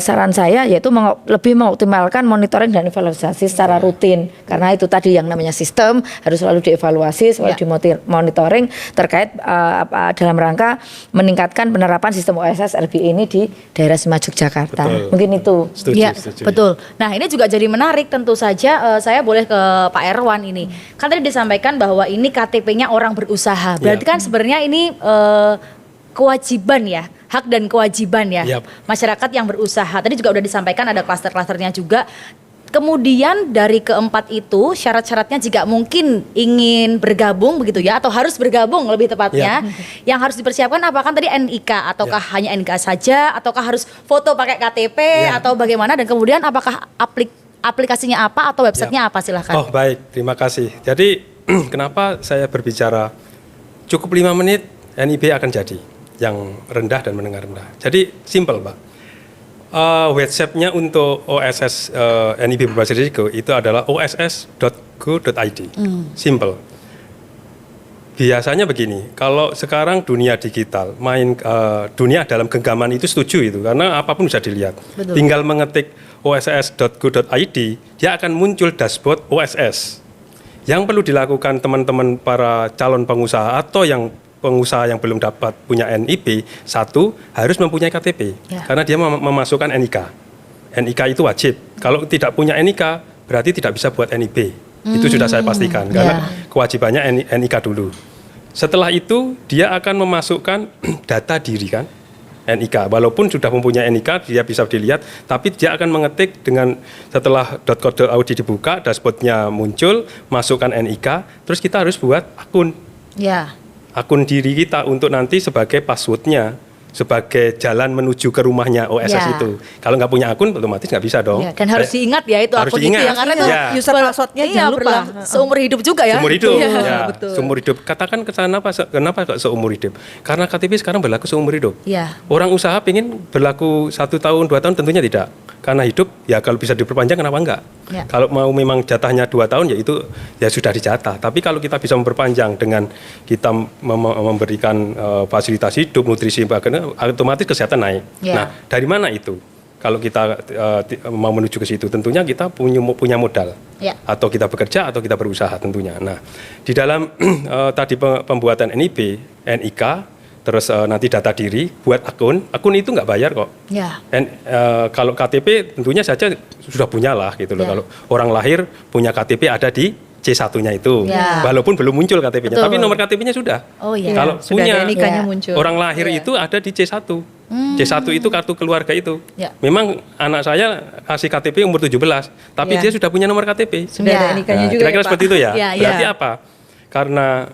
saran saya yaitu lebih mengoptimalkan monitoring dan evaluasi secara rutin, karena itu tadi yang namanya sistem harus selalu dievaluasi, selalu dimonitoring terkait dalam rangka meningkatkan penerapan sistem OSS RBI ini di daerah Istimewa Yogyakarta. Betul. Mungkin itu. Setuju. Betul. Nah, ini juga jadi menarik tentu saja. Saya boleh ke Pak Erwan ini. Kan tadi disampaikan bahwa ini KTP-nya orang berusaha. Berarti kan sebenarnya ini kewajiban ya, hak dan kewajiban ya. Masyarakat yang berusaha. Tadi juga udah disampaikan ada klaster-klasternya juga. Kemudian dari keempat itu syarat-syaratnya jika mungkin ingin bergabung begitu ya, atau harus bergabung lebih tepatnya, yang harus dipersiapkan apakah tadi NIK ataukah hanya NIK saja, ataukah harus foto pakai KTP atau bagaimana, dan kemudian apakah aplikasinya apa atau websitenya apa, silahkan. Oh baik, terima kasih. Jadi kenapa saya berbicara cukup 5 menit NIB akan jadi yang rendah dan menengah rendah. Jadi simple Pak. Websitenya untuk OSS NIB berbasis risiko itu adalah oss.go.id. Simple. Biasanya begini, kalau sekarang dunia digital, dunia dalam genggaman itu setuju itu, karena apapun bisa dilihat. Betul. Tinggal mengetik oss.go.id, dia akan muncul dashboard OSS. Yang perlu dilakukan teman-teman para calon pengusaha atau yang pengusaha yang belum dapat punya NIB, satu harus mempunyai KTP, karena dia memasukkan NIK. NIK itu wajib. Kalau tidak punya NIK, berarti tidak bisa buat NIB. Itu sudah saya pastikan, karena kewajibannya NIK dulu. Setelah itu dia akan memasukkan data diri kan, NIK. Walaupun sudah mempunyai NIK, dia bisa dilihat, tapi dia akan mengetik dengan setelah .co.id dibuka, dashboardnya muncul, masukkan NIK, terus kita harus buat akun. Akun diri kita untuk nanti sebagai passwordnya, sebagai jalan menuju ke rumahnya OSS itu. Kalau nggak punya akun, otomatis nggak bisa dong. Dan harus diingat ya itu harus akun diingat. itu yang karena user passwordnya jangan lupa. Seumur hidup juga ya. Seumur hidup, Betul. seumur hidup. Katakan ke sana kenapa kok seumur hidup? Karena KTP sekarang berlaku seumur hidup. Orang usaha pengen berlaku 1 tahun, 2 tahun tentunya tidak. Karena hidup ya kalau bisa diperpanjang kenapa enggak? Kalau mau memang jatahnya 2 tahun ya itu ya sudah dijatah. Tapi kalau kita bisa memperpanjang dengan kita memberikan fasilitas hidup, nutrisi, otomatis kesehatan naik. Nah, dari mana itu? Kalau kita mau menuju ke situ, tentunya kita punya modal. Atau kita bekerja atau kita berusaha tentunya. Nah, di dalam tadi pembuatan NIB, NIK, terus nanti data diri, buat akun itu nggak bayar kok. Kalau KTP tentunya saja sudah punya lah gitu loh. Kalau orang lahir punya KTP ada di C1-nya itu, walaupun belum muncul KTP-nya, tapi nomor KTP-nya sudah. Kalau sudah punya NIK-nya muncul. Orang lahir itu ada di C1. C1 itu kartu keluarga itu. Memang anak saya kasih KTP umur 17, tapi dia sudah punya nomor KTP. Sudah ada NIK-nya juga. Kira-kira seperti itu ya. Berarti Ya. apa? Karena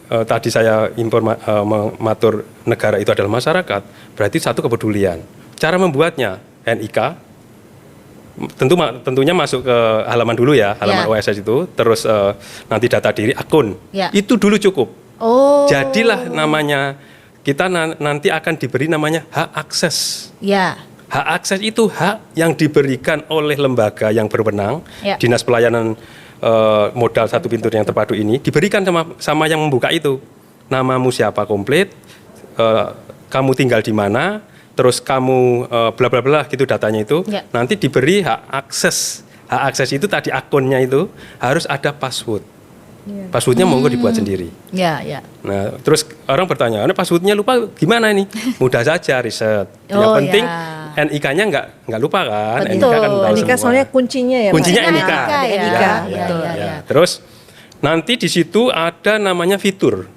tadi saya mengatur negara itu adalah masyarakat, berarti satu kepedulian. Cara membuatnya NIK tentunya masuk ke halaman dulu ya, halaman OSS itu, terus nanti data diri, akun, itu dulu cukup. Jadilah namanya, kita nanti akan diberi namanya hak akses. Hak akses itu hak yang diberikan oleh lembaga yang berwenang, Dinas Pelayanan Modal Satu Pintu yang Terpadu ini, diberikan sama yang membuka itu. Namamu siapa komplit, kamu tinggal di mana, terus kamu bla bla bla gitu datanya itu, nanti diberi hak akses. Hak akses itu tadi akunnya itu harus ada password. Passwordnya monggo dibuat sendiri. Nah, terus orang bertanya, passwordnya lupa gimana ini? Mudah saja, riset. Yang penting NIK-nya nggak lupa kan? Betul. NIK kan tahu NIK semua. soalnya kuncinya ya. Kuncinya NIK. Terus nanti di situ ada namanya fitur.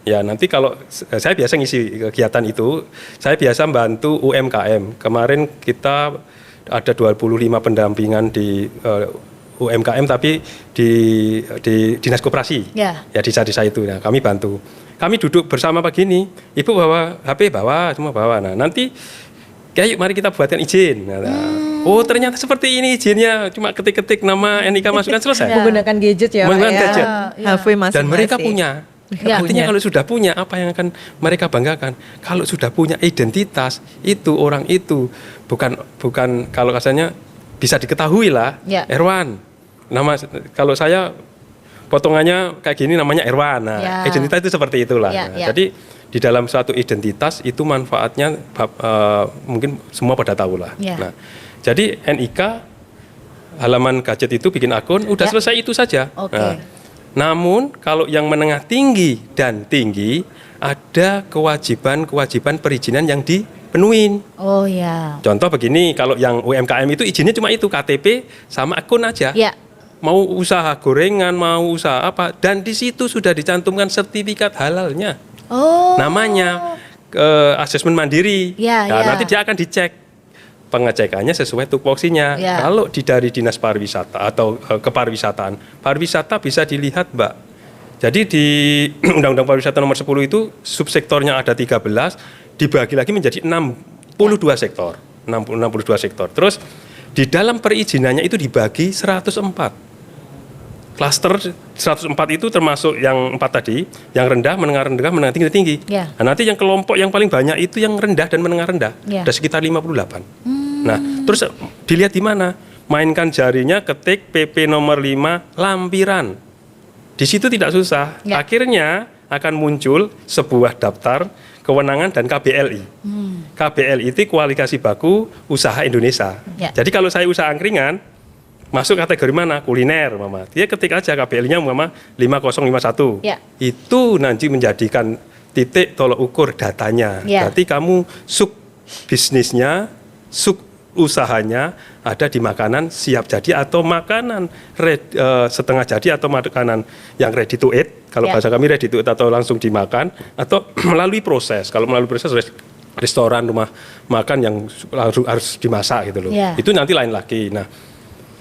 Ya, nanti kalau saya biasa ngisi kegiatan itu, saya biasa bantu UMKM. Kemarin kita ada 25 pendampingan di UMKM tapi di Dinas Koperasi. Ya, desa-desa itu. Nah, kami bantu. Kami duduk bersama begini, Ibu bawa HP, bawa, semua bawa. Nah, nanti kayak mari kita buatkan izin. Oh, ternyata seperti ini izinnya, cuma ketik-ketik nama NIK masukkan selesai. Menggunakan gadget ya. Menggunakan gadget. HP masing-masing. Dan mereka punya. Artinya kalau sudah punya, apa yang akan mereka banggakan? Kalau sudah punya identitas, itu orang itu bukan kalau kasarnya bisa diketahui lah. Erwan. Nama kalau saya potongannya kayak gini namanya Erwan. Nah, identitas itu seperti itulah. Jadi di dalam suatu identitas itu manfaatnya mungkin semua pada tahu lah. Ya. Nah, jadi NIK halaman gadget itu bikin akun udah selesai itu saja. Oke. Nah, namun kalau yang menengah tinggi dan tinggi ada kewajiban perizinan yang dipenuhin. Oh ya. Contoh begini, kalau yang UMKM itu izinnya cuma itu KTP sama akun aja. Ya. Mau usaha gorengan, mau usaha apa, dan di situ sudah dicantumkan sertifikat halalnya. Oh. Namanya asesmen mandiri. Ya, Nah, ya. nanti dia akan dicek pengecekannya sesuai tupoksinya. Ya. Kalau dari Dinas Pariwisata atau kepariwisataan, pariwisata bisa dilihat, Mbak. Jadi di Undang-Undang Pariwisata nomor 10 itu subsektornya ada 13, dibagi lagi menjadi 62 sektor. 62 sektor. Terus di dalam perizinannya itu dibagi 104. Klaster 104 itu termasuk yang 4 tadi, yang rendah, menengah, tinggi. Ya. Nah, nanti yang kelompok yang paling banyak itu yang rendah dan menengah rendah. Ya. Ada sekitar 58. Nah, terus dilihat di mana? Mainkan jarinya, ketik PP nomor 5 lampiran. Di situ tidak susah. Ya. Akhirnya akan muncul sebuah daftar kewenangan dan KBLI. KBLI itu kualifikasi baku usaha Indonesia. Ya. Jadi kalau saya usaha angkringan, masuk kategori mana? Kuliner, Mama. Dia ketik aja KBLI-nya Mama 5051. Ya. Itu nanti menjadikan titik tolok ukur datanya. Ya. Berarti kamu sub bisnisnya, sub usahanya ada di makanan siap jadi atau makanan setengah jadi atau makanan yang ready to eat. Kalau Ya. bahasa kami ready to eat atau langsung dimakan atau melalui proses. Kalau melalui proses restoran, rumah makan yang harus dimasak gitu loh. Ya. Itu nanti lain lagi. Nah,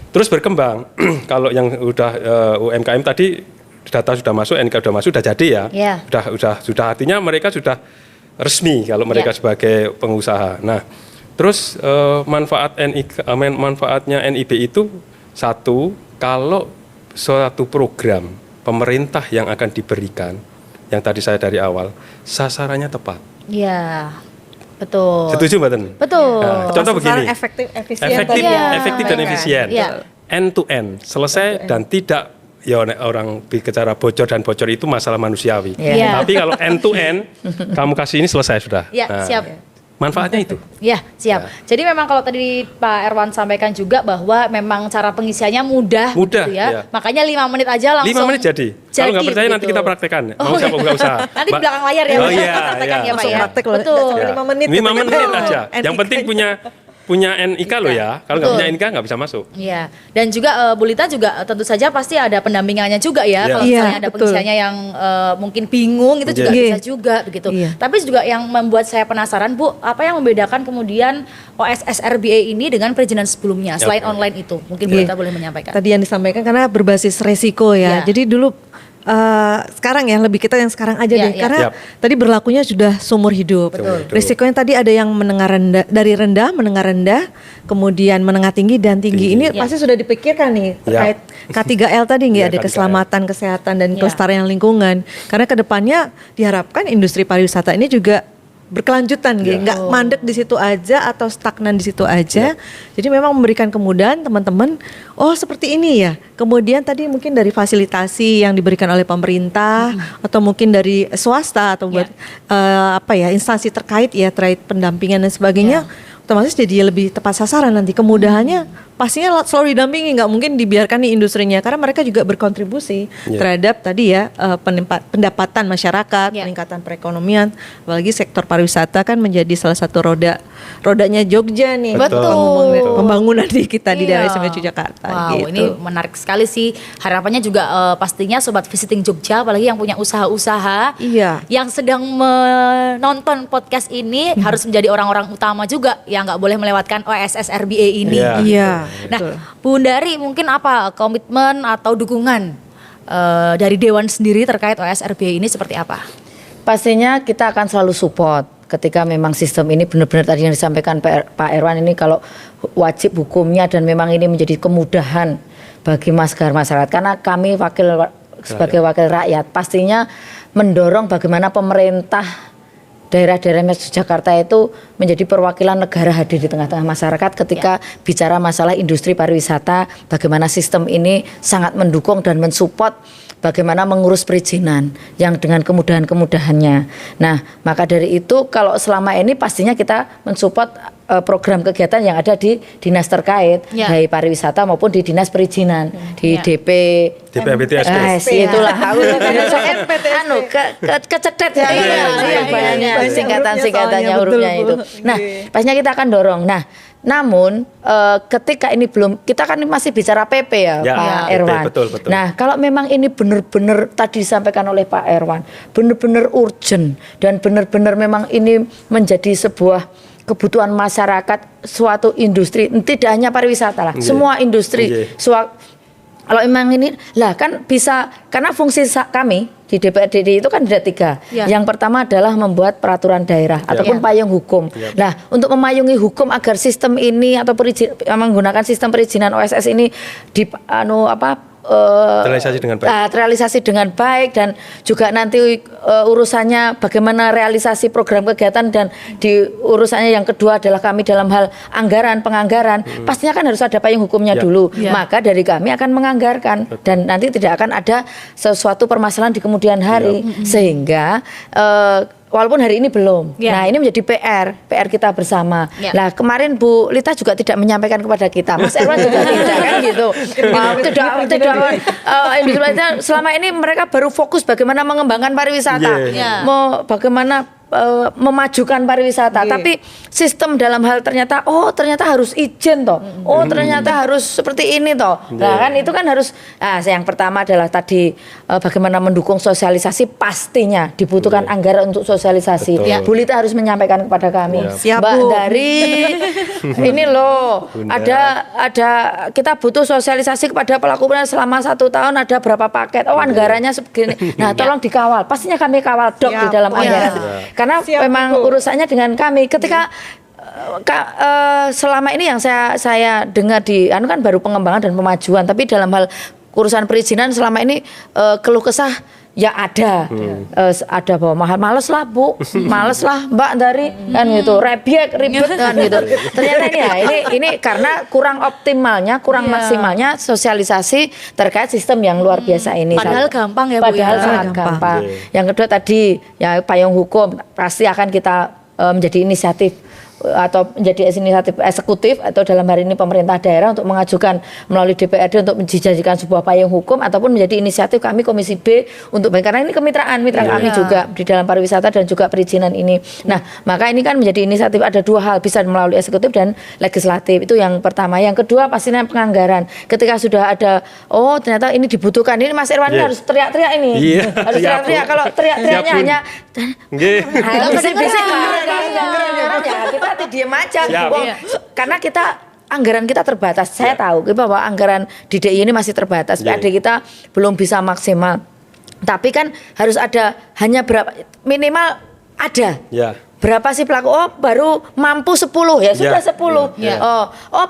terus berkembang. Kalau yang udah UMKM tadi data sudah masuk, NIK sudah masuk, sudah jadi ya. Ya. Sudah artinya mereka sudah resmi kalau mereka Ya. sebagai pengusaha. Nah, terus manfaatnya NIB itu satu, kalau suatu program pemerintah yang akan diberikan, yang tadi saya dari awal, sasarannya tepat. Ya. Betul. Setuju Mbak Ten? Betul. Nah, contoh begini. efektif, efisien Efektif, tadi ya. efektif dan efisien. Ya. End to end, selesai dan tidak ya orang bicara bocor dan bocor itu masalah manusiawi. Ya. Tapi kalau end to end, kamu kasih ini selesai sudah. Ya, Nah, siap. Manfaatnya itu. Ya, siap. Jadi memang kalau tadi Pak Erwan sampaikan juga bahwa memang cara pengisiannya mudah Mudah, gitu ya. ya. Makanya 5 menit aja langsung 5 menit jadi. Kalau nggak percaya nanti gitu. kita praktekkan. Oh, Mau siapa iya. buka usaha. Nanti di Mbak- belakang layar ya, Oh Pak. iya, Praktekkan iya. ya, Pak Langsung ya. praktek loh. Betul. Sampai 5 menit. 5 menit Betul. aja. Yang penting punya NIK loh ya. Kalau nggak Betul. punya NIK nggak bisa masuk. Iya, dan juga Bu Lita juga tentu saja pasti ada pendampingannya juga ya. Iya. Kalau Iya, misalnya ada betul. pengisiannya yang mungkin bingung itu juga Iya. bisa juga begitu. Iya. Tapi juga yang membuat saya penasaran Bu, apa yang membedakan kemudian OSS RBA ini dengan perizinan sebelumnya selain Oke. online itu? Mungkin Bu Iya. Lita boleh menyampaikan. Tadi yang disampaikan karena berbasis resiko ya. Ya. Jadi dulu sekarang ya lebih kita yang sekarang aja Ya, deh. ya. Karena Yap. tadi berlakunya sudah seumur hidup. Betul. Risikonya tadi ada yang menengah rendah, dari rendah, menengah rendah, kemudian menengah tinggi dan tinggi. Ini Ya. pasti sudah dipikirkan nih terkait K3L tadi nggak Ya, ada K3L. keselamatan, kesehatan dan Ya. kelestarian lingkungan. Karena kedepannya diharapkan industri pariwisata ini juga berkelanjutan gitu, nggak mandek di situ aja atau stagnan di situ aja. Jadi memang memberikan kemudahan teman-teman. Oh seperti ini ya. Kemudian tadi mungkin dari fasilitasi yang diberikan oleh pemerintah atau mungkin dari swasta atau buat instansi terkait ya terkait pendampingan dan sebagainya. Otomatis jadi lebih tepat sasaran nanti kemudahannya pastinya selalu didampingi, nggak mungkin dibiarkan nih industrinya karena mereka juga berkontribusi terhadap tadi ya pendapatan masyarakat, peningkatan perekonomian, apalagi sektor pariwisata kan menjadi salah satu rodanya Jogja nih. Betul. Pembangunan di kita di daerah Iya. istimewa Yogyakarta. Wow, gitu. ini menarik sekali sih. Harapannya juga pastinya Sobat Visiting Jogja, apalagi yang punya usaha-usaha, Iya. yang sedang menonton podcast ini harus menjadi orang-orang utama juga yang nggak boleh melewatkan OSS RBA ini. Iya. Iya. Nah, betul. Bu Ndari mungkin apa komitmen atau dukungan dari Dewan sendiri terkait OSS RBA ini seperti apa? Pastinya kita akan selalu support ketika memang sistem ini benar-benar tadi yang disampaikan Pak Erwan ini kalau wajib hukumnya dan memang ini menjadi kemudahan bagi masyarakat karena kami sebagai wakil rakyat pastinya mendorong bagaimana pemerintah daerah-daerah Jakarta itu menjadi perwakilan negara hadir di tengah-tengah masyarakat ketika bicara masalah industri pariwisata, bagaimana sistem ini sangat mendukung dan mensupport bagaimana mengurus perizinan yang dengan kemudahan-kemudahannya. Nah, maka dari itu kalau selama ini pastinya kita mensupport program kegiatan yang ada di dinas terkait, baik pariwisata maupun di dinas perizinan, di DPMPTS. Itulah aku kecetet ya, singkatan-singkatannya hurufnya itu. Nah, pastinya kita akan dorong. Nah, namun ketika ini belum, kita kan masih bicara PP ya, Pak Erwan. Betul. Nah, kalau memang ini benar-benar tadi disampaikan oleh Pak Erwan, benar-benar urgent dan benar-benar memang ini menjadi sebuah kebutuhan masyarakat, suatu industri, tidak hanya pariwisata lah, semua industri. Kalau memang ini, lah kan bisa, karena fungsi kami di DPRD itu kan ada 3. Yang pertama adalah membuat peraturan daerah ataupun payung hukum. Nah, untuk memayungi hukum agar sistem ini atau menggunakan sistem perizinan OSS ini terrealisasi dengan baik dan juga nanti urusannya bagaimana realisasi program kegiatan dan di urusannya yang kedua adalah kami dalam hal penganggaran pastinya kan harus ada payung hukumnya dulu. Maka dari kami akan menganggarkan dan nanti tidak akan ada sesuatu permasalahan di kemudian hari sehingga walaupun hari ini belum. Nah, ini menjadi PR kita bersama. Nah, kemarin Bu Lita juga tidak menyampaikan kepada kita. Mas Erwan juga tidak kan gitu. Tidak selama ini mereka baru fokus bagaimana mengembangkan pariwisata. Mau bagaimana memajukan pariwisata, tapi sistem dalam hal ternyata harus izin toh, ternyata harus seperti ini toh. Nah kan itu kan harus, yang pertama adalah tadi bagaimana mendukung sosialisasi, pastinya dibutuhkan anggaran untuk sosialisasi. Bu Lita harus menyampaikan kepada kami, Mbak dari ini loh, ada kita butuh sosialisasi kepada pelaku usaha selama 1 tahun ada berapa paket, anggarannya segini. Nah tolong dikawal, pastinya kami kawal dok di dalam anggaran. Karena memang urusannya dengan kami. Ketika selama ini yang saya dengar di kan baru pengembangan dan pemajuan, tapi dalam hal urusan perizinan selama ini keluh kesah ya ada bahwa males lah Bu, males lah Mbak dari kan gitu, ribet kan gitu. Ternyata ini karena kurang optimalnya, kurang maksimalnya sosialisasi terkait sistem yang luar biasa ini. Padahal gampang ya Bu. Padahal sangat gampang. Yang kedua tadi ya payung hukum pasti akan kita menjadi inisiatif atau menjadi inisiatif eksekutif atau dalam hari ini pemerintah daerah untuk mengajukan melalui DPRD untuk menjadikan sebuah payung hukum ataupun menjadi inisiatif kami Komisi B untuk karena ini mitra kami juga di dalam pariwisata dan juga perizinan ini. Nah, maka ini kan menjadi inisiatif, ada 2 hal, bisa melalui eksekutif dan legislatif. Itu yang pertama. Yang kedua pastinya penganggaran. Ketika sudah ada ternyata ini dibutuhkan. Ini Mas Erwan harus teriak-teriak ini. Harus teriak-teriak. Kalau teriak-teriaknya hanya bisik-bisik kita diem aja. Karena anggaran kita terbatas. Saya tahu bahwa anggaran di DI ini masih terbatas. PAD kita belum bisa maksimal. Tapi kan harus ada hanya berapa minimal ada. Berapa sih pelaku? Baru mampu 10 ya sudah 10.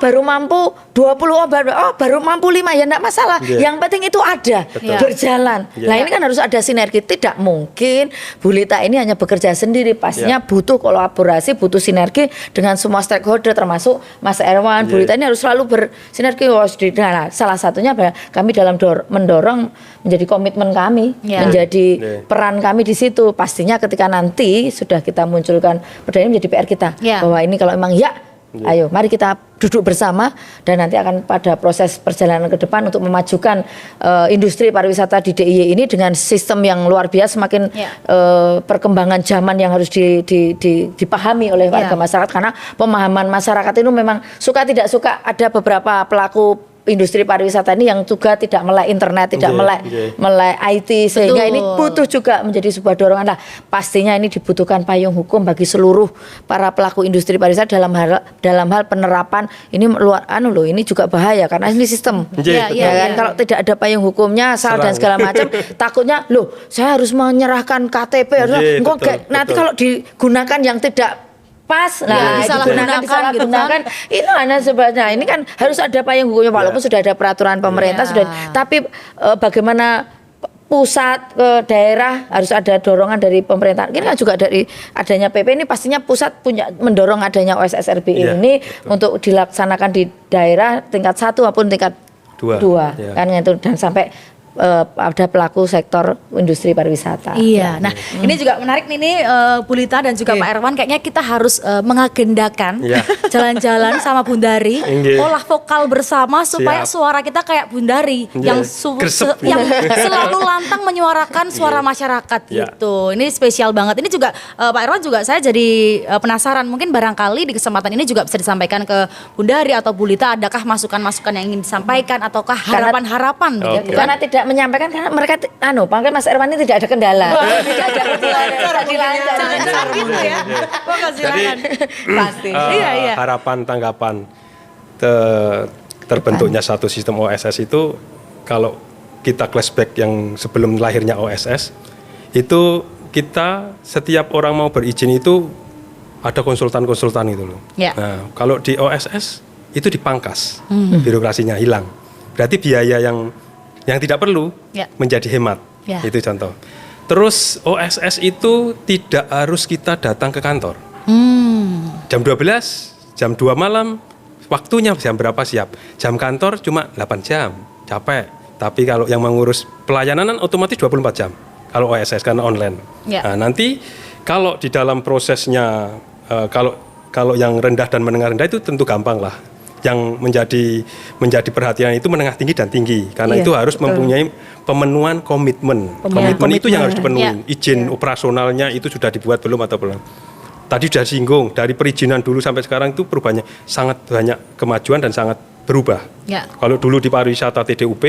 Baru mampu 20. Baru mampu 5 ya enggak masalah. Yang penting itu ada berjalan. Nah, ini kan harus ada sinergi. Tidak mungkin Bu Lita ini hanya bekerja sendiri. Pastinya butuh kolaborasi, butuh sinergi dengan semua stakeholder termasuk Mas Erwan. Bu Lita ini harus selalu bersinergi. Nah, salah satunya kami dalam mendorong menjadi komitmen kami, menjadi peran kami di situ. Pastinya ketika nanti sudah kita muncul perdana ini menjadi PR kita bahwa ini kalau memang ayo mari kita duduk bersama dan nanti akan pada proses perjalanan ke depan untuk memajukan industri pariwisata di DIY ini dengan sistem yang luar biasa, semakin perkembangan zaman yang harus dipahami oleh warga masyarakat, karena pemahaman masyarakat itu memang suka tidak suka ada beberapa pelaku industri pariwisata ini yang juga tidak melek internet, tidak melek IT, sehingga ini butuh juga menjadi sebuah dorongan. Nah, pastinya ini dibutuhkan payung hukum bagi seluruh para pelaku industri pariwisata dalam hal penerapan ini ini juga bahaya karena ini sistem. Kan kalau tidak ada payung hukumnya dan segala macam takutnya saya harus menyerahkan KTP nanti kalau digunakan yang tidak pas, disalahgunakan itu sebenarnya ini kan harus ada payung hukumnya walaupun sudah ada peraturan pemerintah tapi bagaimana pusat ke daerah harus ada dorongan dari pemerintah. Ini kan juga dari adanya PP ini pastinya pusat punya mendorong adanya OSS RBI ini untuk dilaksanakan di daerah tingkat 1 maupun tingkat 2 kan itu dan sampai pada pelaku sektor industri pariwisata. Iya, nah ini juga menarik nih Bu Lita dan juga Pak Erwan, kayaknya kita harus mengagendakan jalan-jalan sama Bundari, olah vokal bersama supaya suara kita kayak Bundari yang selalu lantang menyuarakan suara masyarakat gitu. Ini spesial banget. Ini juga Pak Erwan juga saya jadi penasaran, mungkin barangkali di kesempatan ini juga bisa disampaikan ke Bundari atau Bu Lita, adakah masukan-masukan yang ingin disampaikan ataukah harapan-harapan begitu? Karena tidak menyampaikan karena mereka panggil Mas Erwan ini tidak ada kendala. Tidak ada gitu ya. Jadi pasti. Harapan tanggapan terbentuknya satu sistem OSS itu, kalau kita flashback yang sebelum lahirnya OSS itu, kita setiap orang mau berizin itu ada konsultan-konsultan gitu loh. Nah, kalau di OSS itu dipangkas, birokrasinya hilang. Berarti biaya yang tidak perlu menjadi hemat. Itu contoh. Terus OSS itu tidak harus kita datang ke kantor. Jam 12, jam 2 malam, waktunya jam berapa siap. Jam kantor cuma 8 jam, capek. Tapi kalau yang mengurus pelayanan otomatis 24 jam. Kalau OSS karena online. Nah, nanti kalau di dalam prosesnya, kalau yang rendah dan menengah rendah itu tentu gampang lah. Yang menjadi perhatian itu menengah tinggi dan tinggi, karena itu harus mempunyai pemenuhan komitmen. Komitmen itu yang harus dipenuhi. Izin operasionalnya itu sudah dibuat belum atau belum. Tadi sudah singgung, dari perizinan dulu sampai sekarang itu perubahannya sangat banyak kemajuan dan sangat berubah. Kalau dulu di pariwisata TDUP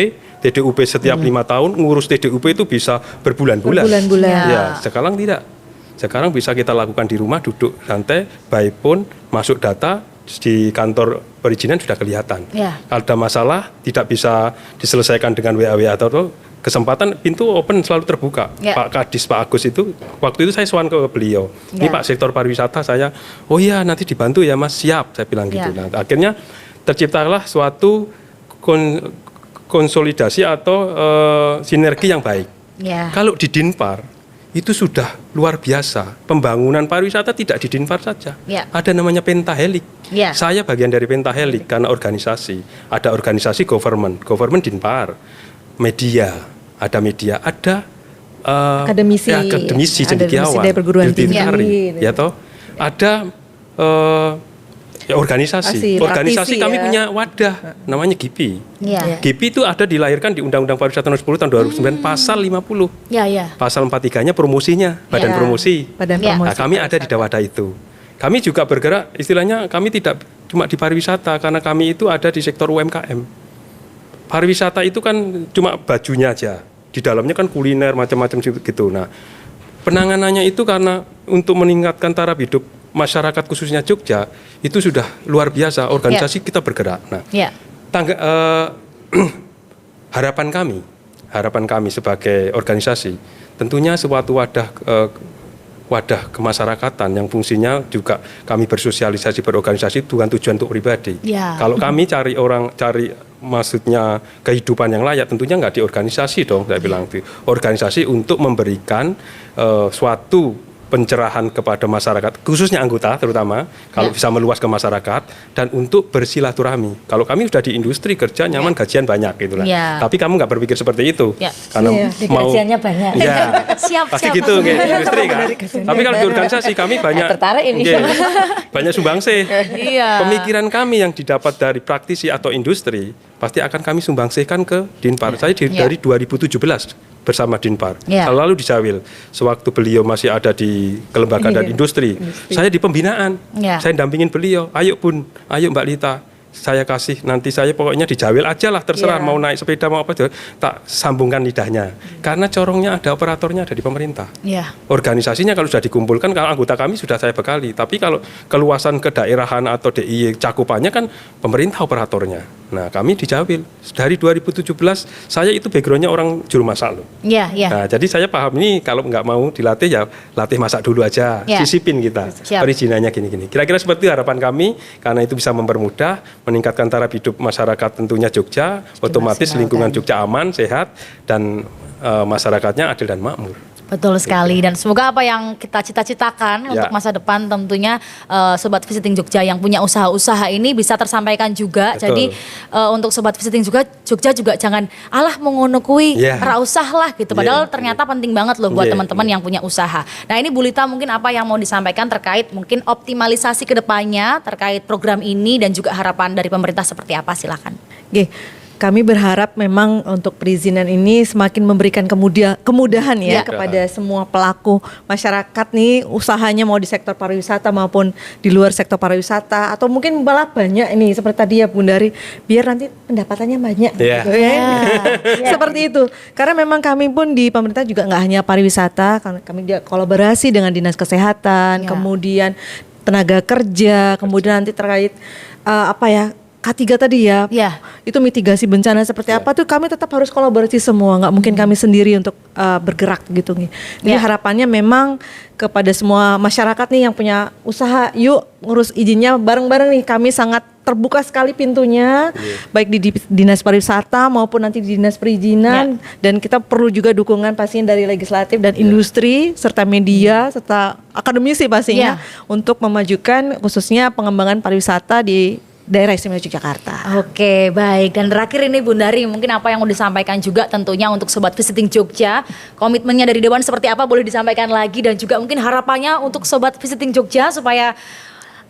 setiap 5 tahun ngurus TDUP itu bisa berbulan-bulan. Ya, sekarang tidak. Sekarang bisa kita lakukan di rumah, duduk santai, by phone, masuk data di kantor perizinan sudah kelihatan. Ada masalah tidak bisa diselesaikan dengan WA atau kesempatan, pintu open selalu terbuka. Pak Kadis, Pak Agus itu waktu itu saya sowan ke beliau. Ini Pak sektor pariwisata saya, oh iya nanti dibantu ya Mas, siap saya bilang gitu. Nah, akhirnya terciptalah suatu konsolidasi atau sinergi yang baik. Kalau di Dinpar itu sudah luar biasa. Pembangunan pariwisata tidak di Dinpar saja. Ada namanya Pentahelix. Saya bagian dari Pentahelix karena organisasi. Ada organisasi government Dinpar. Media, ada akademisi cendekiawan, Dirtitari, ya toh. Ada organisasi kami punya wadah namanya GIPI. GIPI itu ada dilahirkan di Undang-Undang Pariwisata Nomor 10 tahun 2009 pasal 50. Pasal 43-nya promosinya, badan promosi. Nah, kami ada di wadah itu. Kami juga bergerak, istilahnya kami tidak cuma di pariwisata, karena kami itu ada di sektor UMKM. Pariwisata itu kan cuma bajunya aja, di dalamnya kan kuliner macam-macam gitu. Nah, penanganannya itu karena untuk meningkatkan taraf hidup masyarakat khususnya Jogja itu sudah luar biasa. Organisasi kita bergerak. Nah, harapan kami sebagai organisasi tentunya suatu wadah kemasyarakatan yang fungsinya juga kami bersosialisasi, berorganisasi dengan tujuan untuk pribadi. Kalau kami cari maksudnya kehidupan yang layak, tentunya nggak di organisasi dong, saya bilang itu. Organisasi untuk memberikan suatu pencerahan kepada masyarakat, khususnya anggota terutama, kalau bisa meluas ke masyarakat, dan untuk bersilaturahmi. Kalau kami sudah di industri, kerja nyaman, gajian banyak gitu lah. Tapi kamu nggak berpikir seperti itu, karena mau gajiannya banyak. Pasti gitu kayak industri kan. Tapi kalau di organisasi kami banyak banyak sumbangsi. Pemikiran kami yang didapat dari praktisi atau industri pasti akan kami sumbangsihkan ke Dinpar. Saya dari 2017 bersama Dinpar. Lalu di Jawil, sewaktu beliau masih ada di kelembagaan dan industri, saya di pembinaan, saya dampingin beliau, ayo Bun, ayo Mbak Lita, saya kasih, nanti saya pokoknya di Jawil aja lah, terserah mau naik sepeda mau apa, tak sambungkan lidahnya, karena corongnya ada, operatornya ada di pemerintah. Organisasinya kalau sudah dikumpulkan, kalau anggota kami sudah saya bekali, tapi kalau keluasan kedaerahan atau DIY cakupannya kan pemerintah operatornya. Nah, kami di Jawil dari 2017, saya itu backgroundnya orang juru masak loh. Nah, jadi saya paham ini kalau nggak mau dilatih ya latih masak dulu aja, sisipin kita. Perizinannya gini-gini. Kira-kira seperti harapan kami, karena itu bisa mempermudah, meningkatkan taraf hidup masyarakat tentunya Jogja, otomatis lingkungan Jogja aman, sehat, dan masyarakatnya adil dan makmur. Betul sekali, dan semoga apa yang kita cita-citakan untuk masa depan tentunya Sobat Visiting Jogja yang punya usaha-usaha ini bisa tersampaikan juga. Betul. Jadi untuk Sobat Visiting Jogja juga jangan mau ngono kuwi, ra usah lah gitu. Padahal ternyata penting banget loh buat teman-teman yang punya usaha. Nah ini Bu Lita mungkin apa yang mau disampaikan terkait mungkin optimalisasi ke depannya terkait program ini dan juga harapan dari pemerintah seperti apa, silakan. Oke. Kami berharap memang untuk perizinan ini semakin memberikan kemudahan ya kepada semua pelaku masyarakat nih, usahanya mau di sektor pariwisata maupun di luar sektor pariwisata, atau mungkin malah banyak ini seperti tadi ya Bunda Dari, biar nanti pendapatannya banyak gitu ya. Seperti itu. Karena memang kami pun di pemerintah juga nggak hanya pariwisata, kami juga kolaborasi dengan Dinas Kesehatan, kemudian tenaga kerja, kemudian nanti terkait K3 tadi ya, itu mitigasi bencana seperti apa tuh kami tetap harus kolaborasi semua, nggak mungkin kami sendiri untuk bergerak gitu nih. Jadi harapannya memang kepada semua masyarakat nih yang punya usaha, yuk ngurus izinnya bareng-bareng nih, kami sangat terbuka sekali pintunya, baik di Dinas Pariwisata maupun nanti di Dinas Perizinan, dan kita perlu juga dukungan pastinya dari legislatif dan industri serta media serta akademisi pastinya untuk memajukan khususnya pengembangan pariwisata di Daerah Istimewa Yogyakarta. Oke, baik. Dan terakhir ini Bunda Dari, mungkin apa yang mau disampaikan juga tentunya untuk Sobat Visiting Jogja, komitmennya dari Dewan seperti apa boleh disampaikan lagi, dan juga mungkin harapannya untuk Sobat Visiting Jogja supaya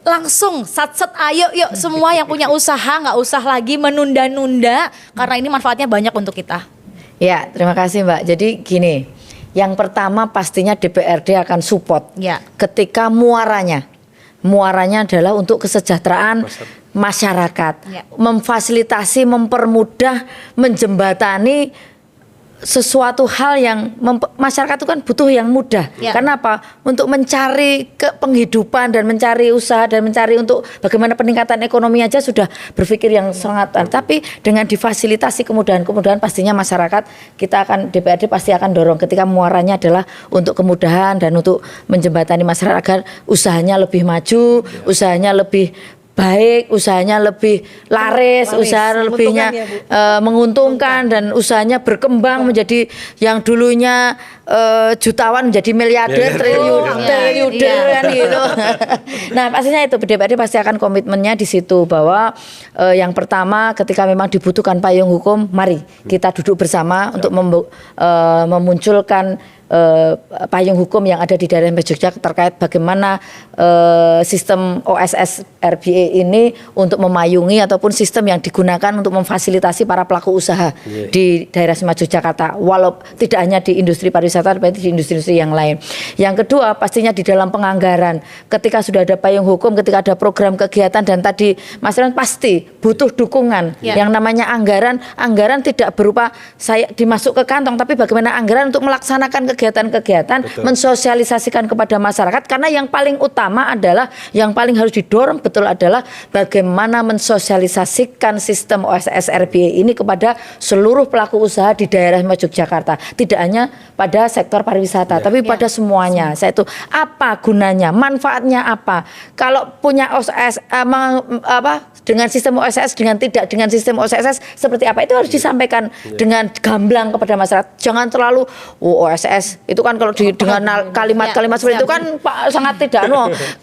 langsung sat-sat ayo yuk semua yang punya usaha nggak usah lagi menunda-nunda karena ini manfaatnya banyak untuk kita. Ya, terima kasih Mbak. Jadi gini, yang pertama pastinya DPRD akan support ketika muaranya adalah untuk kesejahteraan masyarakat, memfasilitasi, mempermudah, menjembatani sesuatu hal yang masyarakat itu kan butuh yang mudah. Karena apa? Untuk mencari penghidupan dan mencari usaha dan mencari untuk bagaimana peningkatan ekonomi aja sudah berpikir yang sangat. Tapi dengan difasilitasi kemudahan-kemudahan pastinya masyarakat kita akan, DPRD pasti akan dorong ketika muaranya adalah untuk kemudahan dan untuk menjembatani masyarakat agar usahanya lebih maju, usahanya lebih baik, usahanya lebih laris, usahanya lebihnya menguntungkan dan usahanya berkembang menjadi yang dulunya jutawan menjadi miliarder, triliuner kan gitu. Nah pastinya itu DPRD pasti akan komitmennya di situ bahwa yang pertama ketika memang dibutuhkan payung hukum, mari kita duduk bersama untuk memunculkan payung hukum yang ada di daerah Jogja terkait bagaimana sistem OSS RBA ini untuk memayungi ataupun sistem yang digunakan untuk memfasilitasi para pelaku usaha di daerah Yogyakarta, walau tidak hanya di industri pariwisata tapi di industri-industri yang lain. Yang kedua pastinya di dalam penganggaran, ketika sudah ada payung hukum, ketika ada program kegiatan dan tadi Mas Irwan pasti butuh dukungan. Yang namanya anggaran tidak berupa saya dimasuk ke kantong, tapi bagaimana anggaran untuk melaksanakan kegiatan-kegiatan, mensosialisasikan kepada masyarakat, karena yang paling utama adalah, yang paling harus didorong betul adalah bagaimana mensosialisasikan sistem OSS RBA ini kepada seluruh pelaku usaha di daerah Yogyakarta, tidak hanya pada sektor pariwisata, tapi pada semuanya. Saya itu apa gunanya, manfaatnya apa, kalau punya OSS dengan sistem OSS dengan tidak dengan sistem OSS seperti apa, itu harus disampaikan dengan gamblang kepada masyarakat. Jangan terlalu OSS itu kan kalau dengan kalimat-kalimat seperti itu kan sangat tidak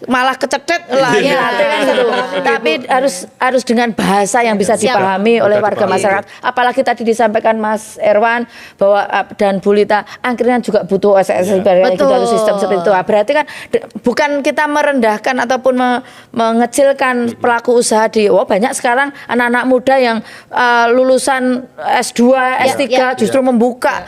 malah kecetet lah kan gitu. Tapi harus dengan bahasa yang bisa dipahami oleh warga masyarakat. Apalagi tadi disampaikan Mas Irwan bahwa dan Bu Lita akhirnya juga butuh OSS gitu, harus sistem seperti itu. Berarti kan bukan kita merendahkan ataupun mengecilkan pelaku usaha di banyak sekarang anak-anak muda yang lulusan S2, S3 justru membuka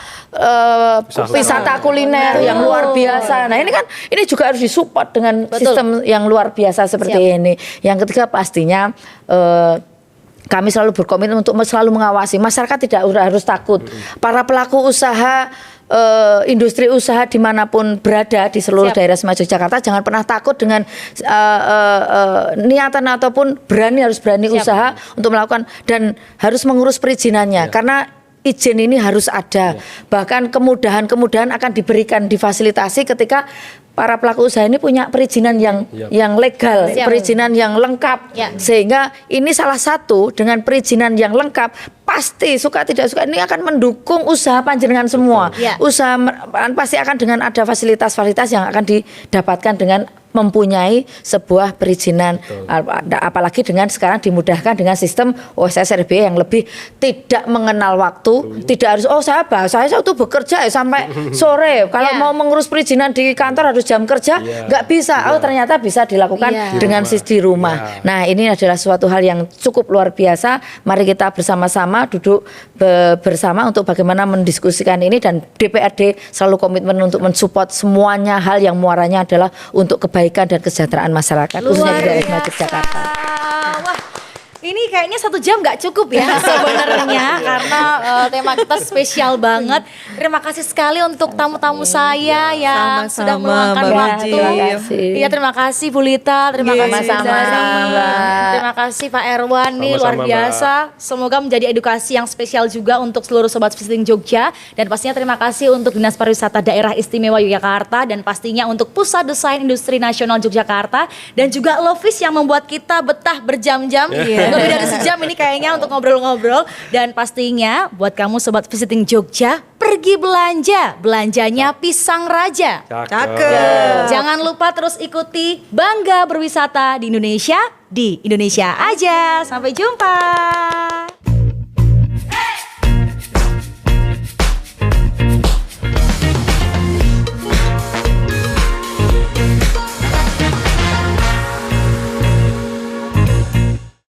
wisata kuliner yang luar biasa. Nah ini juga harus disupport dengan sistem yang luar biasa seperti ini. Yang ketiga pastinya kami selalu berkomitmen untuk selalu mengawasi masyarakat, tidak harus takut. Para pelaku usaha, industri usaha dimanapun berada di seluruh daerah Yogyakarta jangan pernah takut dengan niatan ataupun harus berani usaha untuk melakukan dan harus mengurus perizinannya, karena izin ini harus ada. Bahkan kemudahan-kemudahan akan diberikan, difasilitasi ketika para pelaku usaha ini punya perizinan yang legal, perizinan yang lengkap. Sehingga ini salah satu dengan perizinan yang lengkap, pasti suka tidak suka ini akan mendukung usaha panjenengan semua. Usaha pasti akan dengan ada fasilitas-fasilitas yang akan didapatkan dengan mempunyai sebuah perizinan. Apalagi dengan sekarang dimudahkan dengan sistem OSS RB yang lebih tidak mengenal waktu, tidak harus saya itu bekerja sampai sore. Kalau mau mengurus perizinan di kantor harus jam kerja, nggak bisa. Ternyata bisa dilakukan dengan di rumah. Nah, ini adalah suatu hal yang cukup luar biasa. Mari kita bersama-sama duduk bersama untuk bagaimana mendiskusikan ini, dan DPRD selalu komitmen untuk mensupport semuanya hal yang muaranya adalah untuk kebaikan dan kesejahteraan masyarakat, khususnya di daerah Yogyakarta. Wah, ini kayaknya 1 jam nggak cukup ya sebenarnya, karena tema kita spesial banget. Terima kasih sekali untuk tamu-tamu saya yang sudah meluangkan waktu. Iya, terima kasih Bu Lita, terima kasih terima kasih Pak Erwan, nih luar biasa. Semoga menjadi edukasi yang spesial juga untuk seluruh sobat visiting Jogja, dan pastinya terima kasih untuk Dinas Pariwisata Daerah Istimewa Yogyakarta, dan pastinya untuk Pusat Desain Industri Nasional Yogyakarta, dan juga Lovis yang membuat kita betah berjam-jam. Lebih dari sejam ini kayaknya untuk ngobrol-ngobrol. Dan pastinya buat kamu sobat visiting Jogja, pergi belanja, belanjanya Pisang Raja. Cakep. Jangan lupa terus ikuti Bangga Berwisata di Indonesia aja. Sampai jumpa.